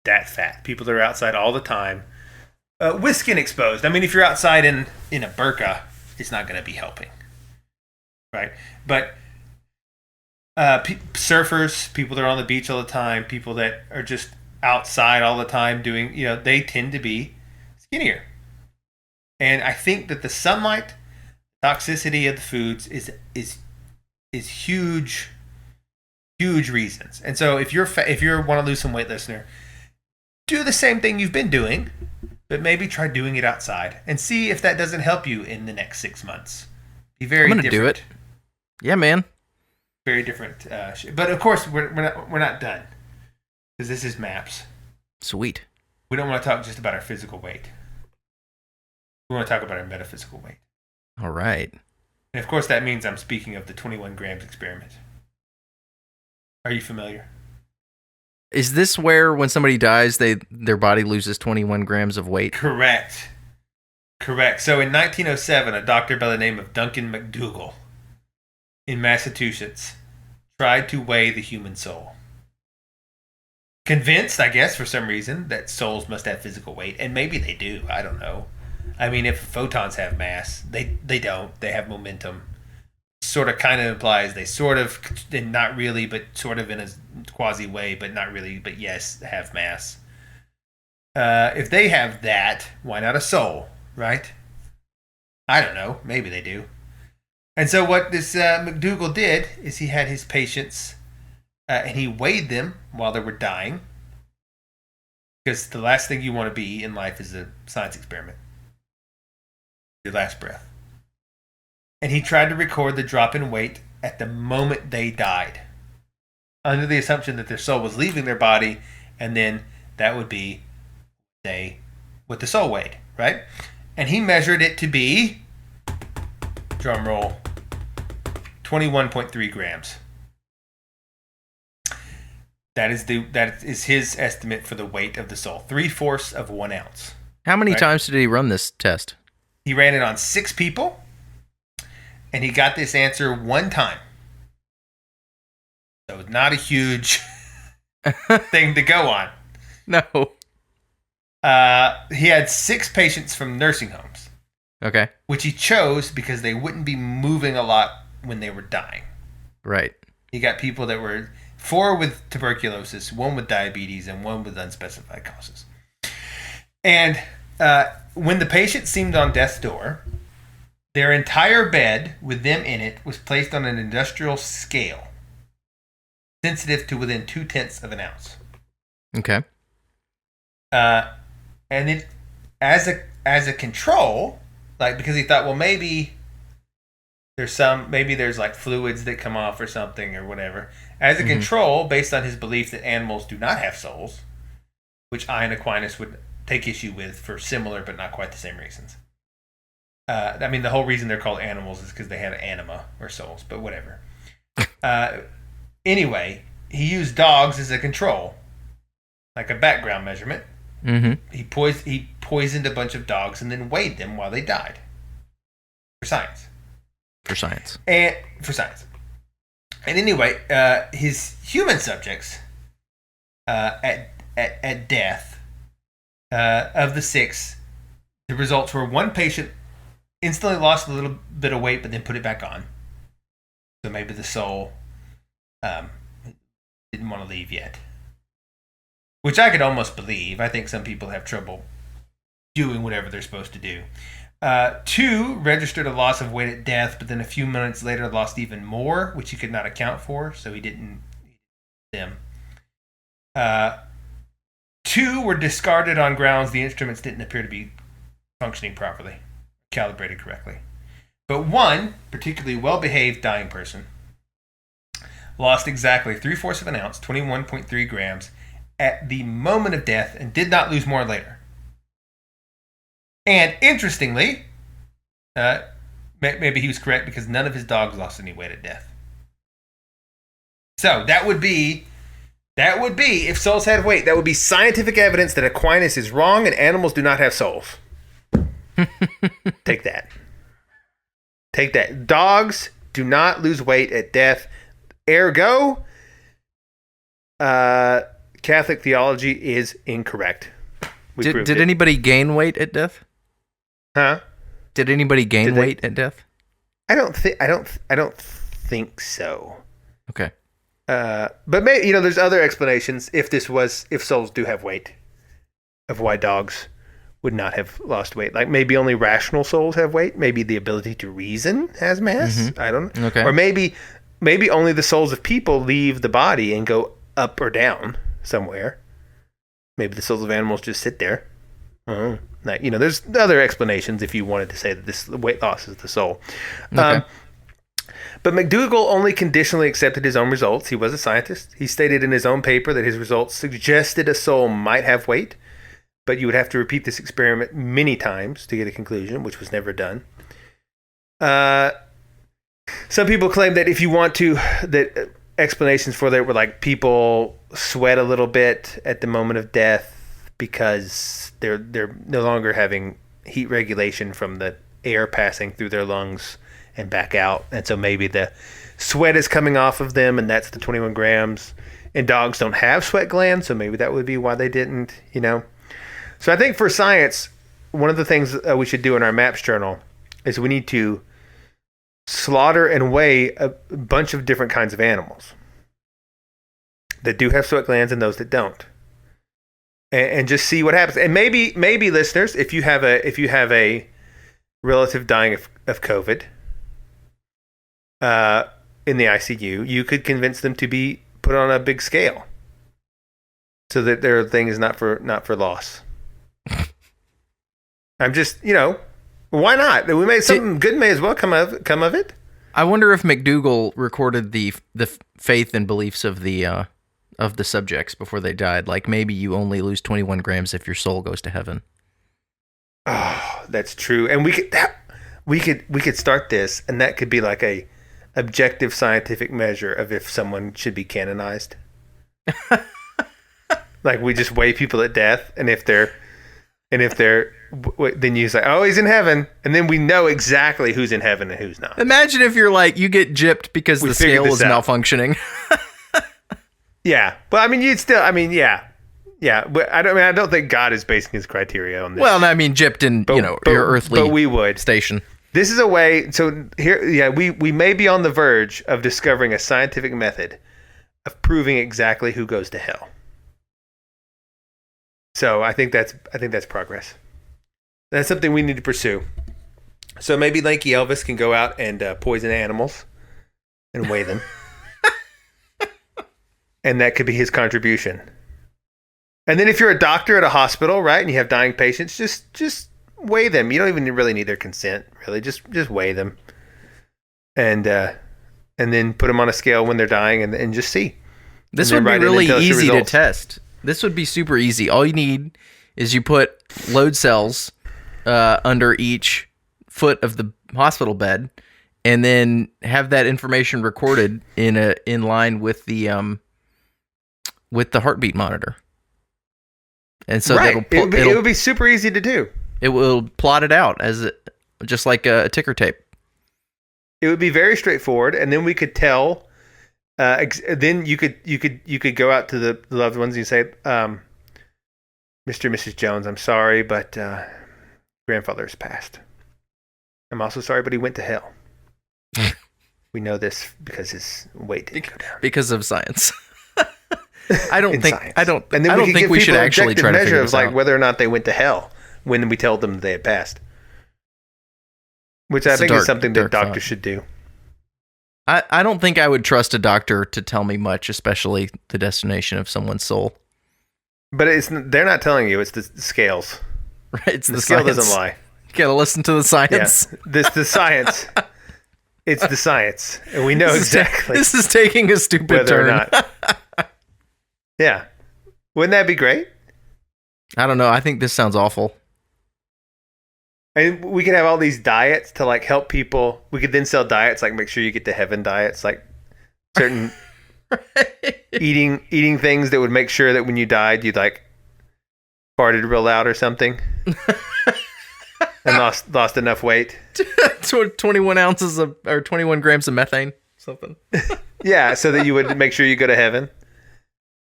that fat. People that are outside all the time with skin exposed. I mean, if you're outside in a burqa, it's not going to be helping, right? But surfers, people that are on the beach all the time, people that are just outside all the time doing, they tend to be skinnier. And I think that the sunlight toxicity of the foods is huge reasons. And so if you want to lose some weight, listener, do the same thing you've been doing, but maybe try doing it outside and see if that doesn't help you in the next 6 months. Be very different. I'm gonna do it. Yeah, man. Very different. But of course, we're not done, because this is MAPS. Sweet. We don't want to talk just about our physical weight. We want to talk about our metaphysical weight. All right. And of course, that means I'm speaking of the 21 grams experiment. Are you familiar? Is this where, when somebody dies, their body loses 21 grams of weight? Correct. So in 1907, a doctor by the name of Duncan McDougall in Massachusetts tried to weigh the human soul. Convinced, I guess, for some reason, that souls must have physical weight, and maybe they do. I don't know. I mean, if photons have mass, they don't. They have momentum. Sort of kind of implies they sort of, and not really, but sort of in a quasi way, but not really, but yes, have mass. If they have that, why not a soul, right? I don't know. Maybe they do. And so what this McDougall did is he had his patients, and he weighed them while they were dying, because the last thing you want to be in life is a science experiment. Your last breath. And he tried to record the drop in weight at the moment they died, under the assumption that their soul was leaving their body, and then that would be what the soul weighed, right? And he measured it to be, drum roll, 21.3 grams. That is his estimate for the weight of the soul, 3/4 of 1 ounce. How many times did he run this test? He ran it on 6 people, and he got this answer 1 time. So it's not a huge thing to go on. No. He had 6 patients from nursing homes. Okay. Which he chose because they wouldn't be moving a lot when they were dying. Right. He got people that were 4 with tuberculosis, 1 with diabetes, and 1 with unspecified causes. And when the patient seemed on death's door, their entire bed with them in it was placed on an industrial scale, sensitive to within 0.2 of an ounce. Okay. And it, as a control, like, because he thought, well, maybe there's like fluids that come off or something or whatever. As a control, based on his belief that animals do not have souls, which I and Aquinas would take issue with for similar but not quite the same reasons. I mean, the whole reason they're called animals is because they have anima or souls, but whatever. Anyway, he used dogs as a control, like a background measurement. Mm-hmm. He poisoned a bunch of dogs and then weighed them while they died. For science. And anyway, his human subjects at death, of the 6, the results were 1 patient instantly lost a little bit of weight but then put it back on. So maybe the soul didn't want to leave yet. Which I could almost believe. I think some people have trouble doing whatever they're supposed to do. 2 registered a loss of weight at death, but then a few minutes later lost even more, which he could not account for, so he didn't them. 2 were discarded on grounds the instruments didn't appear to be functioning properly, calibrated correctly. But 1, particularly well-behaved dying person, lost exactly 3/4 of an ounce, 21.3 grams, at the moment of death and did not lose more later. And interestingly, maybe he was correct because none of his dogs lost any weight at death. So that would be, if souls had weight, that would be scientific evidence that Aquinas is wrong and animals do not have souls. Take that. Dogs do not lose weight at death. Ergo, Catholic theology is incorrect. Did anybody gain weight at death? Huh? Did anybody gain weight at death? I don't think so. Okay. But maybe, there's other explanations if souls do have weight, of why dogs would not have lost weight. Like maybe only rational souls have weight. Maybe the ability to reason has mass. Mm-hmm. I don't know. Okay. Or maybe only the souls of people leave the body and go up or down somewhere. Maybe the souls of animals just sit there. There's other explanations if you wanted to say that this weight loss is the soul. Okay. But McDougall only conditionally accepted his own results. He was a scientist. He stated in his own paper that his results suggested a soul might have weight, but you would have to repeat this experiment many times to get a conclusion, which was never done. Some people claim that if you want to, that explanations for that were like people sweat a little bit at the moment of death because they're no longer having heat regulation from the air passing through their lungs and back out, and so maybe the sweat is coming off of them, and that's the 21 grams. And dogs don't have sweat glands, so maybe that would be why they didn't, So I think for science, one of the things we should do in our MAPS journal is we need to slaughter and weigh a bunch of different kinds of animals that do have sweat glands and those that don't, and just see what happens. And maybe listeners, if you have a relative dying of COVID in the ICU, you could convince them to be put on a big scale so that their thing is not for loss. I'm just, why not? We made something good may as well come of it. I wonder if McDougall recorded the faith and beliefs of the subjects before they died. Like maybe you only lose 21 grams if your soul goes to heaven. Oh, that's true. And we could start this, and that could be like a objective scientific measure of if someone should be canonized. Like we just weigh people at death, and if they're then you say, oh, he's in heaven, and then we know exactly who's in heaven and who's not. Imagine if you're like, you get gypped because the scale is malfunctioning. Yeah, but yeah. But I don't think God is basing his criteria on this. Well, I mean, gypped in your earthly but we would. station. This is a way. So here, yeah, we may be on the verge of discovering a scientific method of proving exactly who goes to hell. So I think that's progress. That's something we need to pursue. So maybe Lanky Elvis can go out and poison animals and weigh them. And that could be his contribution. And then if you're a doctor at a hospital, right, and you have dying patients, just weigh them. You don't even really need their consent, really. Just weigh them. And then put them on a scale when they're dying and just see. This would be really easy to test. This would be super easy. All you need is you put load cells under each foot of the hospital bed, and then have that information recorded in line with the heartbeat monitor. And so right. It would be super easy to do. It will plot it out just like a ticker tape. It would be very straightforward, and then we could tell. Then you could go out to the loved ones and you say, Mr. and Mrs. Jones, I'm sorry, but grandfather has passed. I'm also sorry, but he went to hell. We know this because his weight didn't go down. Because of science. I don't think we we should actually try to figure this out. Like whether or not they went to hell when we told them they had passed. Which I think is something that doctors should do. I don't think I would trust a doctor to tell me much, especially the destination of someone's soul. But they're not telling you. It's the scales. Right, it's the scale science. Doesn't lie. You gotta listen to the science. Yeah, the science. It's the science, and we know exactly. This is taking a stupid turn. Or not. Yeah, wouldn't that be great? I don't know. I think this sounds awful. And we could have all these diets to like help people. We could then sell diets like make sure you get to heaven diets, like certain eating things that would make sure that when you died you'd like farted real loud or something, and lost enough weight. 21 ounces or 21 grams of methane, something. Yeah, so that you would make sure you go to heaven.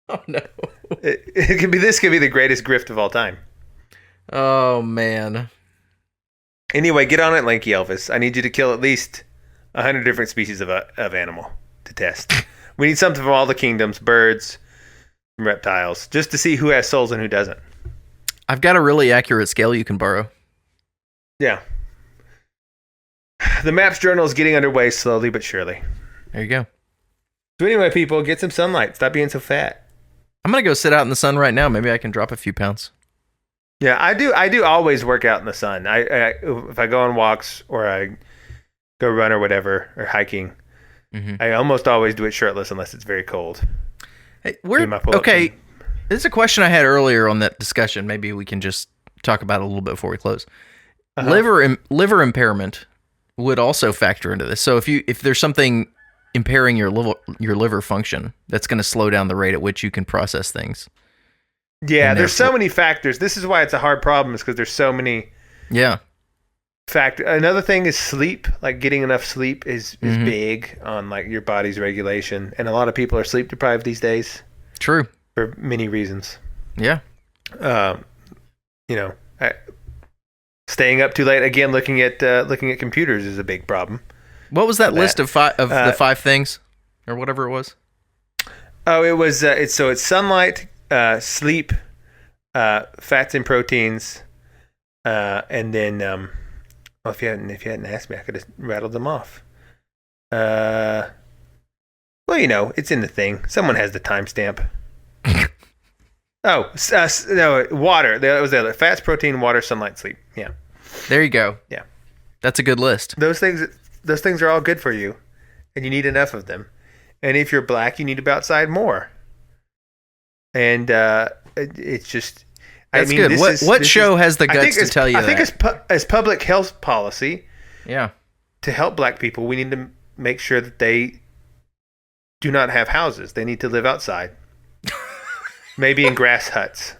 Oh no! It could be. This could be the greatest grift of all time. Oh man. Anyway, get on it, Lanky Elvis. I need you to kill at least 100 different species of animal to test. We need something from all the kingdoms, birds, and reptiles, just to see who has souls and who doesn't. I've got a really accurate scale you can borrow. Yeah. The MAPS journal is getting underway slowly but surely. There you go. So anyway, people, get some sunlight. Stop being so fat. I'm going to go sit out in the sun right now. Maybe I can drop a few pounds. Yeah, I do always work out in the sun. If I go on walks or I go run or whatever, or hiking, I almost always do it shirtless unless it's very cold. Hey, okay, this is a question I had earlier on that discussion. Maybe we can just talk about it a little bit before we close. Liver impairment would also factor into this. So if there's something impairing your liver function, that's going to slow down the rate at which you can process things. Yeah, there's so many factors. This is why it's a hard problem, is because there's so many Fact. Another thing is sleep. Like getting enough sleep is big on like your body's regulation, and a lot of people are sleep deprived these days. True. For many reasons. Yeah. Staying up too late again, looking at computers is a big problem. What was that list of the 5 things, or whatever it was? Oh, it was. It's sunlight, sleep, fats and proteins, and then. Well, if you hadn't asked me, I could have rattled them off. Well, it's in the thing. Someone has the timestamp. No, water. That was the other. Fats, protein, water, sunlight, sleep. Yeah. There you go. Yeah. That's a good list. Those things are all good for you, and you need enough of them. And if you're black, you need to be outside more. And it's just. That's good. What show has the guts to tell you that? I think as public health policy, yeah, to help black people, we need to make sure that they do not have houses. They need to live outside, maybe in grass huts.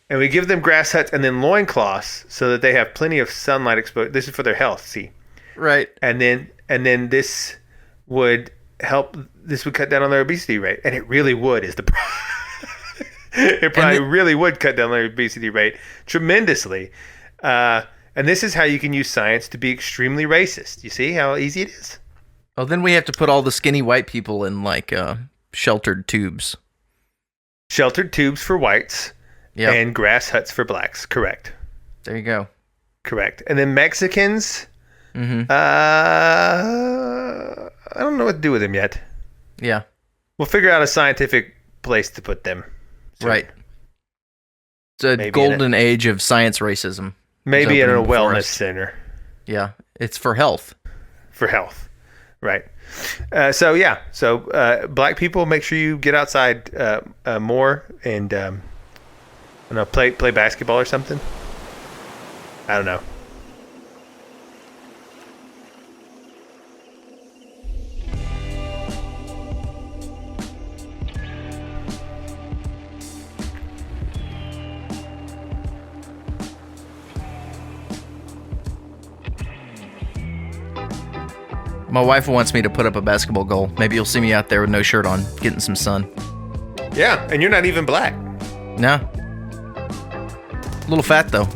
And we give them grass huts and then loincloths so that they have plenty of sunlight exposure. This is for their health, see? Right. And then this would help. This would cut down on their obesity rate, and it really would. Is the problem. It probably really would cut down their obesity rate tremendously. And this is how you can use science to be extremely racist. You see how easy it is? Oh, then we have to put all the skinny white people in like sheltered tubes. Sheltered tubes for whites, and grass huts for blacks. Correct. There you go. Correct. And then Mexicans, I don't know what to do with them yet. Yeah. We'll figure out a scientific place to put them. Right. It's a golden age of science racism. Maybe in a wellness center. Yeah. It's for health. For health. Right. So black people, make sure you get outside more and play basketball or something. I don't know. My wife wants me to put up a basketball goal. Maybe you'll see me out there with no shirt on, getting some sun. Yeah, and you're not even black. No. A little fat, though.